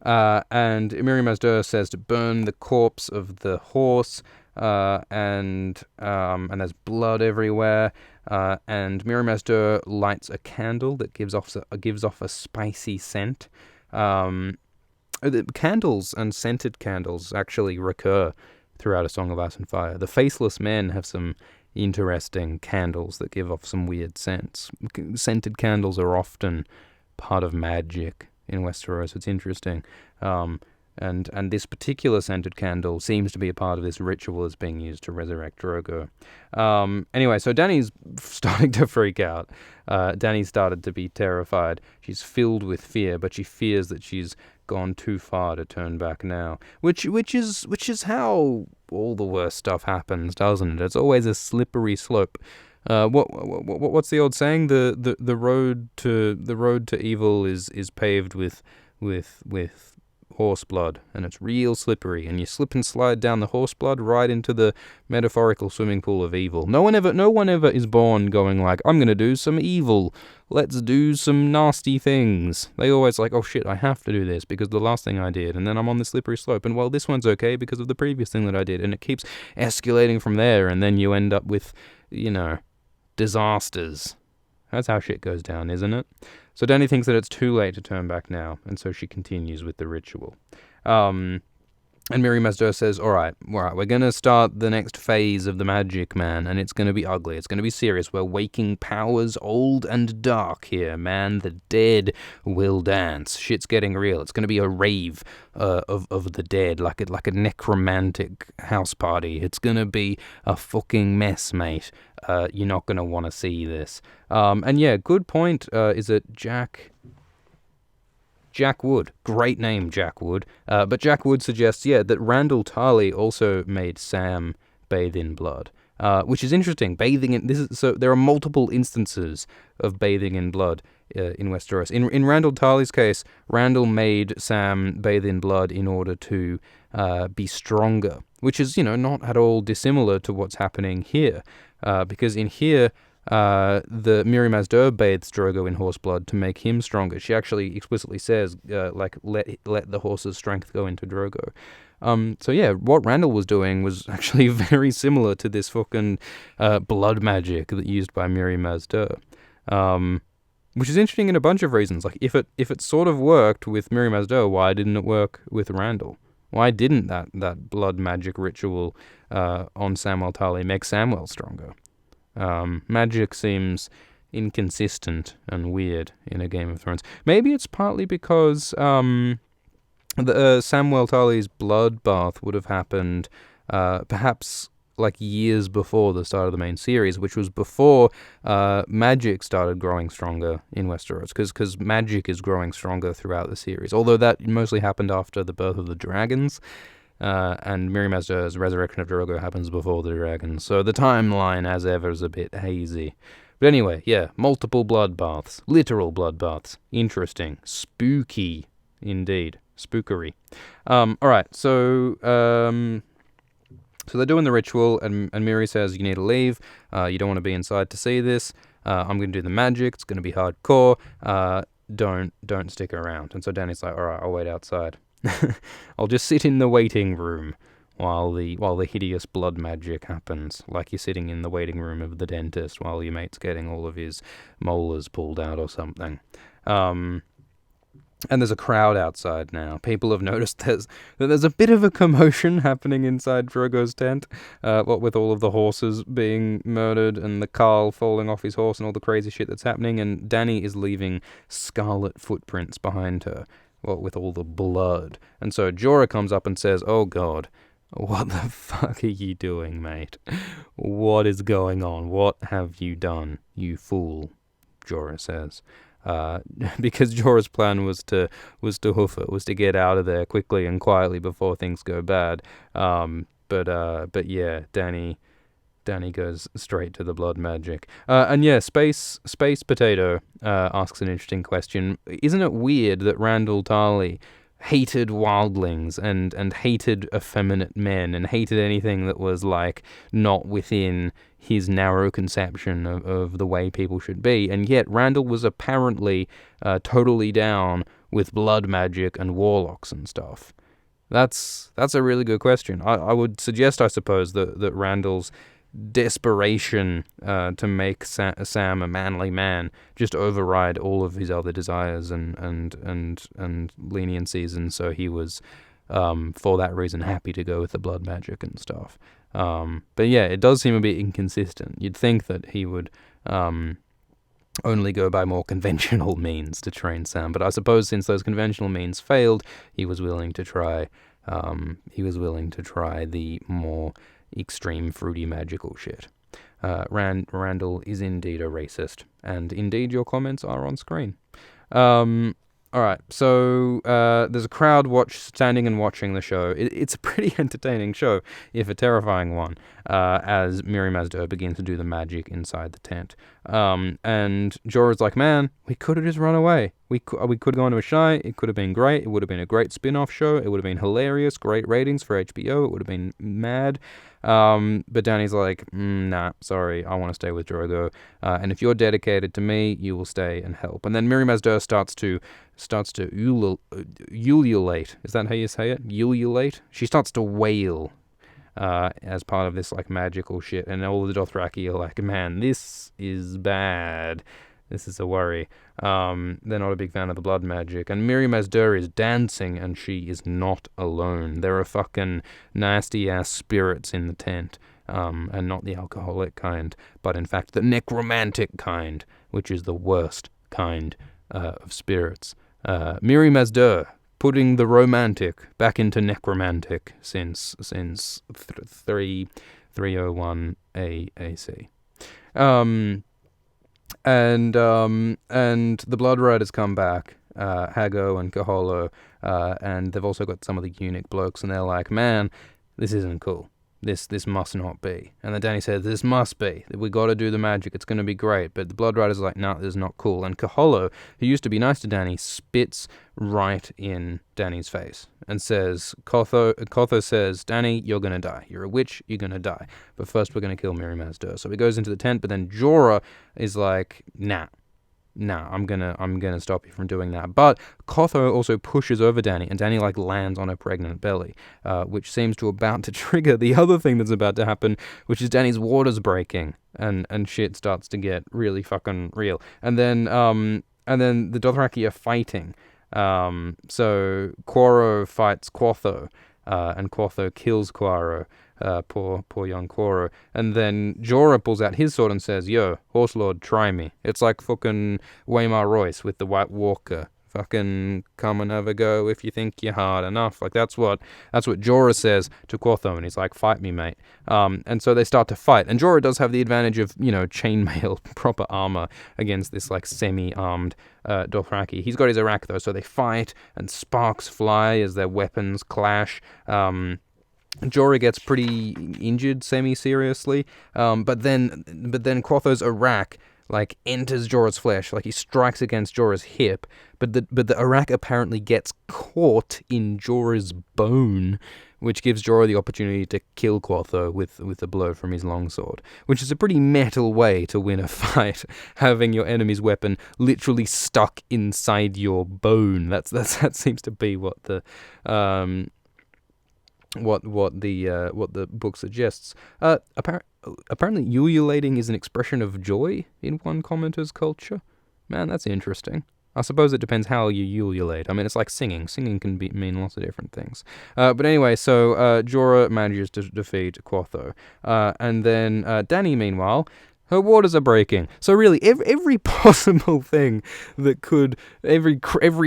Speaker 1: And Mirri Maz Duur says to burn the corpse of the horse, and there's blood everywhere. And Mirri Maz Duur lights a candle that gives off a spicy scent. The candles and scented candles actually recur throughout A Song of Ice and Fire. The Faceless Men have some interesting candles that give off some weird scents. Scented candles are often part of magic in Westeros. It's interesting. And this particular scented candle seems to be a part of this ritual that's being used to resurrect Drogo. Anyway, so Dany's starting to freak out. Dany started to be terrified. She's filled with fear, but she fears that she's gone too far to turn back now. Which is how all the worst stuff happens, doesn't it? It's always a slippery slope. What's the old saying? The road to evil is paved with horse blood, and it's real slippery, and you slip and slide down the horse blood right into the metaphorical swimming pool of evil. No one ever is born going like, I'm gonna do some evil, let's do some nasty things. They always like, oh shit, I have to do this because the last thing I did, and then I'm on the slippery slope, and well, this one's okay because of the previous thing that I did, and it keeps escalating from there, and then you end up with, disasters. That's how shit goes down, isn't it? So Dany thinks that it's too late to turn back now, and so she continues with the ritual. And Mirri Maz Duur says, all right, we're going to start the next phase of the magic, man, and it's going to be ugly. It's going to be serious. We're waking powers old and dark here, man. The dead will dance. Shit's getting real. It's going to be a rave of the dead, like a necromantic house party. It's going to be a fucking mess, mate. You're not going to want to see this. And yeah, good point. Is it Jack Wood? Great name, Jack Wood. But Jack Wood suggests, that Randall Tarly also made Sam bathe in blood, which is interesting. So there are multiple instances of bathing in blood in Westeros. In Randall Tarly's case, Randall made Sam bathe in blood in order to be stronger, which is, not at all dissimilar to what's happening here. Because in here, the Mirri Maz Duur bathes Drogo in horse blood to make him stronger. She actually explicitly says, let the horse's strength go into Drogo. So yeah, what Randall was doing was actually very similar to this fucking blood magic that used by Mirri Maz Duur. Which is interesting in a bunch of reasons. Like, if it sort of worked with Mirri Maz Duur, why didn't it work with Randall? Why didn't that blood magic ritual on Samwell Tarly make Samwell stronger? Magic seems inconsistent and weird in a Game of Thrones. Maybe it's partly because Samwell Tarly's bloodbath would have happened perhaps like years before the start of the main series, which was before magic started growing stronger in Westeros, because magic is growing stronger throughout the series, although that mostly happened after the birth of the dragons. And Mirri Maz Duur's resurrection of Drogo happens before the dragons, so the timeline, as ever, is a bit hazy. But anyway, yeah, multiple bloodbaths. Literal bloodbaths. Interesting. Spooky. Indeed. Spookery. Alright, so they're doing the ritual, and Miri says, you need to leave. You don't want to be inside to see this. I'm going to do the magic. It's going to be hardcore. Don't stick around. And so Dany's like, alright, I'll wait outside. I'll just sit in the waiting room while the hideous blood magic happens, like you're sitting in the waiting room of the dentist while your mate's getting all of his molars pulled out or something. And there's a crowd outside now. People have noticed that there's a bit of a commotion happening inside Drogo's tent, what with all of the horses being murdered and the Carl falling off his horse and all the crazy shit that's happening, and Dany is leaving scarlet footprints behind her, what with all the blood. And so Jorah comes up and says, oh god, what the fuck are you doing, mate? What is going on? What have you done, you fool? Jorah says. Because Jorah's plan was to hoof it, was to get out of there quickly and quietly before things go bad. But yeah, Dany goes straight to the blood magic. And yeah, Space Potato asks an interesting question. Isn't it weird that Randall Tarly hated wildlings and hated effeminate men and hated anything that was like not within his narrow conception of the way people should be, and yet Randall was apparently totally down with blood magic and warlocks and stuff? That's a really good question. I would suggest, I suppose, that Randall's desperation to make Sam a manly man just override all of his other desires and leniencies, and so he was for that reason happy to go with the blood magic and stuff. But yeah, it does seem a bit inconsistent. You'd think that he would only go by more conventional means to train Sam, but I suppose since those conventional means failed, he was willing to try the more extreme fruity magical shit. Randall is indeed a racist, and indeed your comments are on screen. Alright, so there's a crowd standing and watching the show. It's a pretty entertaining show, if a terrifying one, as Mirri Maz Duur begins to do the magic inside the tent. And Jorah's like, man, we could have just run away. We could have gone to a shy. It could have been great. It would have been a great spin-off show. It would have been hilarious, great ratings for HBO. It would have been mad. But Dany's like, nah, sorry, I want to stay with Drogo. And if you're dedicated to me, you will stay and help. And then Mirri Maz Duur starts to ululate. Is that how you say it? Ululate? She starts to wail as part of this like magical shit, and all the Dothraki are like, man, this is bad. This is a worry. They're not a big fan of the blood magic. And Mirri Maz Duur is dancing, and she is not alone. There are fucking nasty-ass spirits in the tent. And not the alcoholic kind, but in fact the necromantic kind, which is the worst kind of spirits. Mirri Maz Duur, putting the romantic back into necromantic since 301 AC. And the Blood Riders come back, Hago and Kaholo, and they've also got some of the eunuch blokes, and they're like, man, this isn't cool. This must not be. And then Dany says, this must be. We got to do the magic. It's going to be great. But the Blood Riders are like, no, this is not cool. And Kaholo, who used to be nice to Dany, spits right in Dany's face and says, Kotho says, Dany, you're going to die. You're a witch. You're going to die. But first we're going to kill Mirri Maz Duur. So he goes into the tent, but then Jorah is like, nah, I'm gonna stop you from doing that. But Kotho also pushes over Dany, and Dany like lands on her pregnant belly, which seems to about to trigger the other thing that's about to happen, which is Dany's water's breaking, and shit starts to get really fucking real. And then the Dothraki are fighting. So Quorro fights Quotho, and Quotho kills Quorro. Poor young Quorro. And then Jorah pulls out his sword and says, yo, Horse Lord, try me. It's like fucking Waymar Royce with the White Walker. Fucking come and have a go if you think you're hard enough. Like that's what Jorah says to Quotho, and he's like, fight me, mate. And so they start to fight. And Jorah does have the advantage of, chainmail, proper armor against this like semi-armed Dothraki. He's got his Arak though, so they fight, and sparks fly as their weapons clash. Jorah gets pretty injured semi-seriously, but then Quotho's Arak like enters Jorah's flesh, like he strikes against Jorah's hip, but the arak apparently gets caught in Jorah's bone, which gives Jorah the opportunity to kill Quotho with a blow from his longsword, which is a pretty metal way to win a fight, having your enemy's weapon literally stuck inside your bone. That seems to be what the what the book suggests. Apparently ululating is an expression of joy in one commenter's culture. Man, that's interesting. I suppose it depends how you ululate. I mean, it's like singing. Singing can mean lots of different things. But anyway, so Jorah manages to defeat Quotho. And then Dany, meanwhile, her waters are breaking. So really, every possible thing that could, every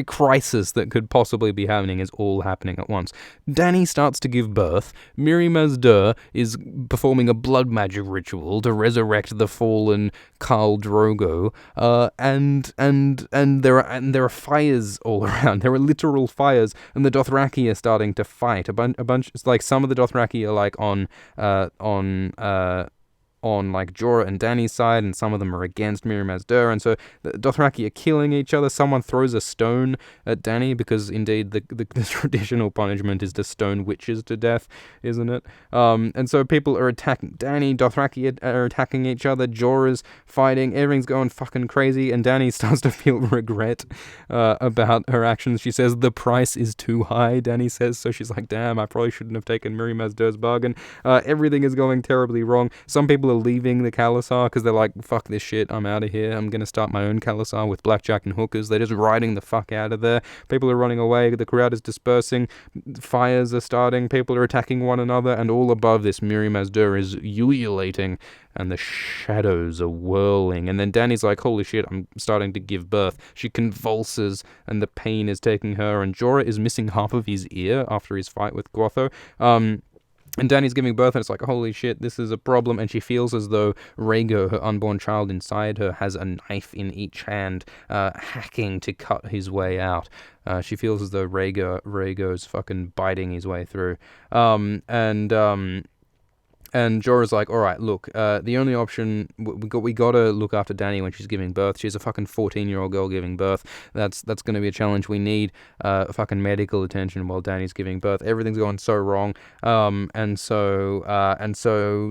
Speaker 1: crisis that could possibly be happening is all happening at once. Dany starts to give birth. Mirri Maz Duur is performing a blood magic ritual to resurrect the fallen Khal Drogo. And there are fires all around. There are literal fires, and the Dothraki are starting to fight. A bunch. It's like some of the Dothraki are like on like Jorah and Dany's side, and some of them are against Mirri Maz Duur, and so the Dothraki are killing each other. Someone throws a stone at Dany, because indeed the traditional punishment is to stone witches to death, isn't it? And so people are attacking Dany, Dothraki are attacking each other, Jorah's fighting, everything's going fucking crazy, and Dany starts to feel regret about her actions. She says the price is too high, Dany says, so she's like, damn, I probably shouldn't have taken Mirri Maz Duur's bargain. Everything is going terribly wrong. Some people are leaving the Khalasar because they're like, fuck this shit, I'm out of here, I'm gonna start my own Khalasar with blackjack and hookers. They're just riding the fuck out of there. People are running away, the crowd is dispersing, fires are starting, people are attacking one another, and all above this Mirri Maz Duur is ululating, and the shadows are whirling. And then Dany's like, holy shit, I'm starting to give birth. She convulses, and the pain is taking her, and Jorah is missing half of his ear after his fight with Quotho. And Dany's giving birth, and it's like, holy shit, this is a problem. And she feels as though Rhaego, her unborn child inside her, has a knife in each hand, hacking to cut his way out. She feels as though Rhaego's fucking biting his way through. And Jorah's like, all right, look, the only option, we gotta look after Dany when she's giving birth. She's a fucking 14-year-old girl giving birth. That's gonna be a challenge. We need fucking medical attention while Dany's giving birth. Everything's going so wrong. And so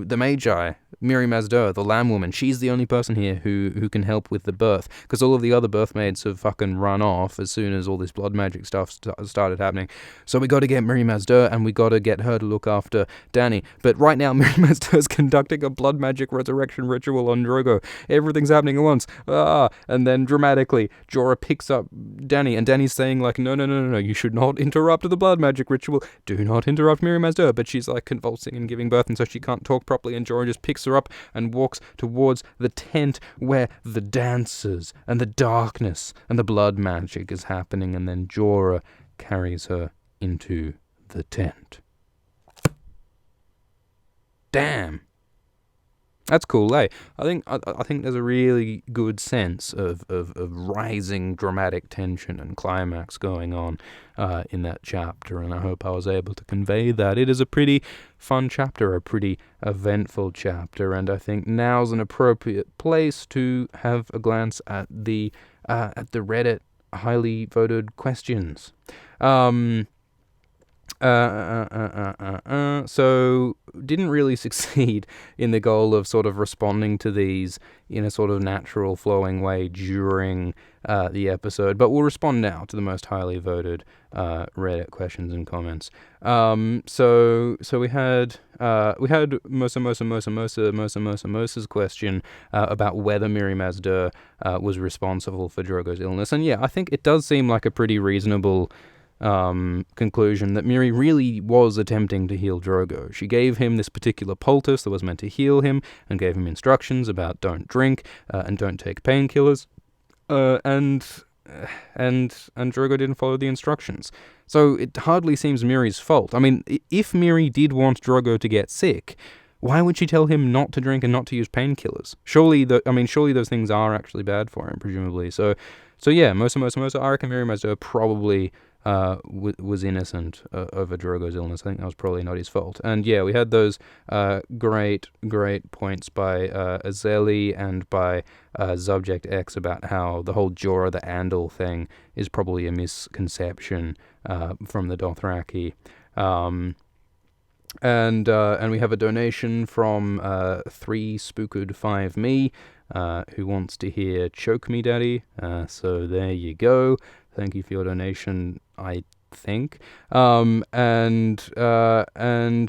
Speaker 1: the Magi, Mirri Maz Duur, the Lamb Woman, she's the only person here who can help with the birth, because all of the other birthmaids have fucking run off as soon as all this blood magic stuff started happening. So we got to get Mirri Maz Duur, and we got to get her to look after Dany. But right now, Mirri Maz Duur is conducting a blood magic resurrection ritual on Drogo. Everything's happening at once. And then dramatically, Jorah picks up Dany, and Dany's saying like, no, you should not interrupt the blood magic ritual. Do not interrupt Mirri Maz Duur. But she's like convulsing and giving birth, and so she can't talk properly, and Jorah just picks her up and walks towards the tent where the dances and the darkness and the blood magic is happening, and then Jorah carries her into the tent. Damn. That's cool, eh? I think there's a really good sense of rising dramatic tension and climax going on in that chapter, and I hope I was able to convey that. It is a pretty fun chapter, a pretty eventful chapter, and I think now's an appropriate place to have a glance at the Reddit highly voted questions. So didn't really succeed in the goal of sort of responding to these in a sort of natural flowing way during the episode, but we'll respond now to the most highly voted Reddit questions and comments. So we had Mosa's question about whether Mirri Maz Duur was responsible for Drogo's illness, and yeah, I think it does seem like a pretty reasonable conclusion that Mirri really was attempting to heal Drogo. She gave him this particular poultice that was meant to heal him, and gave him instructions about don't drink and don't take painkillers, and Drogo didn't follow the instructions. So it hardly seems Mirri's fault. I mean, if Mirri did want Drogo to get sick, why would she tell him not to drink and not to use painkillers? Surely those things are actually bad for him, presumably. So yeah, Mosa, I reckon Mirri Maz Duur probably was innocent over Drogo's illness. I think that was probably not his fault. And yeah, we had those great points by Azeli and by Subject X about how the whole Jorah the Andal thing is probably a misconception from the Dothraki. And we have a donation from 3spooked5me, who wants to hear Choke Me Daddy. So there you go. Thank you for your donation, I think. And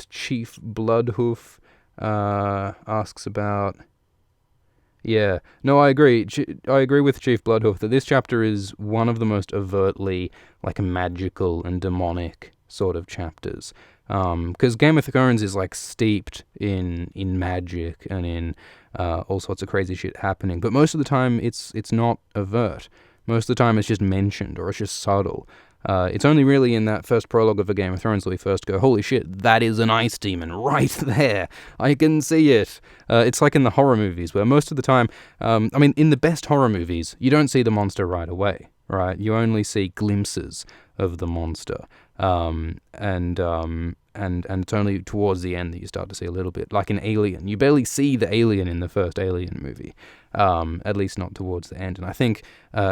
Speaker 1: Chief Bloodhoof asks about... Yeah, no, I agree. I agree with Chief Bloodhoof that this chapter is one of the most overtly like magical and demonic sort of chapters. Because Game of Thrones is like steeped in magic and in all sorts of crazy shit happening, but most of the time it's not overt. Most of the time it's just mentioned or it's just subtle. It's only really in that first prologue of a Game of Thrones that we first go, holy shit, that is an ice demon right there. I can see it. It's like in the horror movies where most of the time, in the best horror movies, you don't see the monster right away, right? You only see glimpses of the monster. And it's only towards the end that you start to see a little bit. Like in Alien, you barely see the alien in the first Alien movie, at least not towards the end. And I think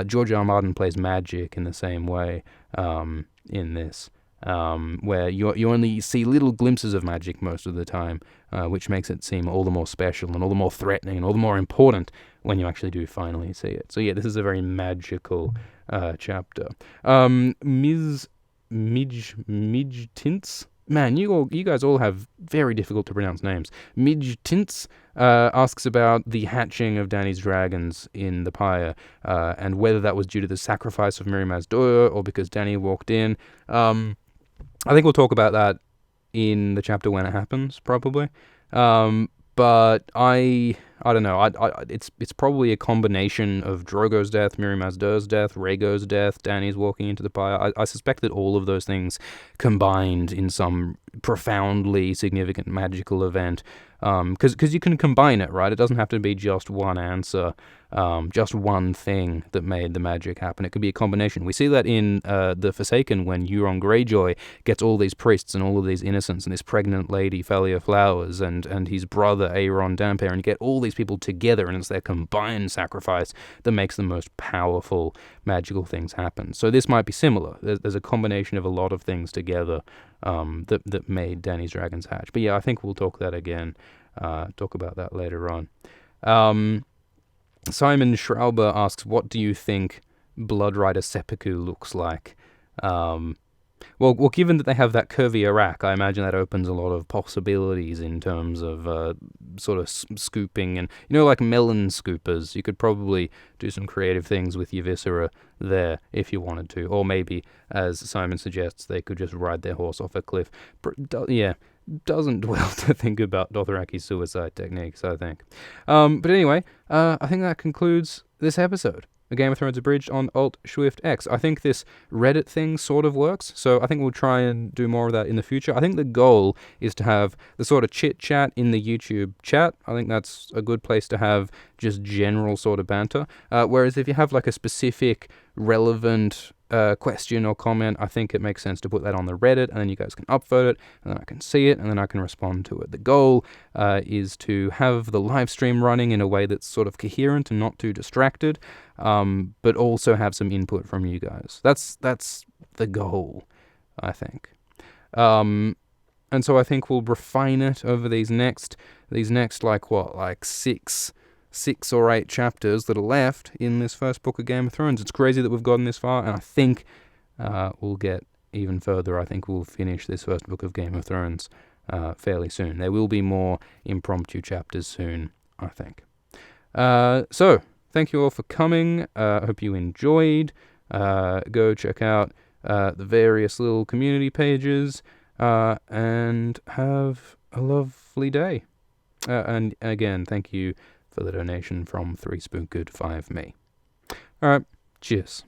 Speaker 1: George R. R. Martin plays magic in the same way in this, where you only see little glimpses of magic most of the time, which makes it seem all the more special and all the more threatening and all the more important when you actually do finally see it. So yeah, this is a very magical chapter. Ms. Midge-Tints? Man, you guys all have very difficult to pronounce names. Midge-Tints asks about the hatching of Dany's dragons in the pyre, and whether that was due to the sacrifice of Miriam Az-Dor or because Dany walked in. I think we'll talk about that in the chapter when it happens, probably. But I don't know. It's probably a combination of Drogo's death, Miriam Az-Dor's death, Rhaego's death, Dany's walking into the pyre. I suspect that all of those things combined in some profoundly significant magical event. Because you can combine it, right? It doesn't have to be just one answer, just one thing that made the magic happen. It could be a combination. We see that in The Forsaken when Euron Greyjoy gets all these priests and all of these innocents and this pregnant lady, Falia Flowers, and his brother, Aeron Damphair, and you get all these people together, and it's their combined sacrifice that makes the most powerful magical things happen. So this might be similar. There's a combination of a lot of things together that made Dany's dragons hatch. But yeah, I think we'll talk about that later on. Simon Schrauber asks, what do you think Blood Rider Seppuku looks like? Well, given that they have that curvy Iraq, I imagine that opens a lot of possibilities in terms of sort of scooping and, like melon scoopers. You could probably do some creative things with your viscera there if you wanted to. Or maybe, as Simon suggests, they could just ride their horse off a cliff. Doesn't dwell to think about Dothraki suicide techniques, I think. But anyway, I think that concludes this episode. A Game of Thrones Abridged on Alt-Shift-X. I think this Reddit thing sort of works, so I think we'll try and do more of that in the future. I think the goal is to have the sort of chit-chat in the YouTube chat. I think that's a good place to have just general sort of banter. Whereas if you have like a specific, relevant question or comment, I think it makes sense to put that on the Reddit, and then you guys can upvote it, and then I can see it, and then I can respond to it. The goal is to have the live stream running in a way that's sort of coherent and not too distracted, but also have some input from you guys. That's the goal, I think. And so I think we'll refine it over these next like six or eight chapters that are left in this first book of Game of Thrones. It's crazy that we've gotten this far, and I think we'll get even further. I think we'll finish this first book of Game of Thrones fairly soon. There will be more impromptu chapters soon, I think. So, thank you all for coming. I hope you enjoyed. Go check out the various little community pages, and have a lovely day. And again, thank you for the donation from 3spooked5me. Alright, cheers.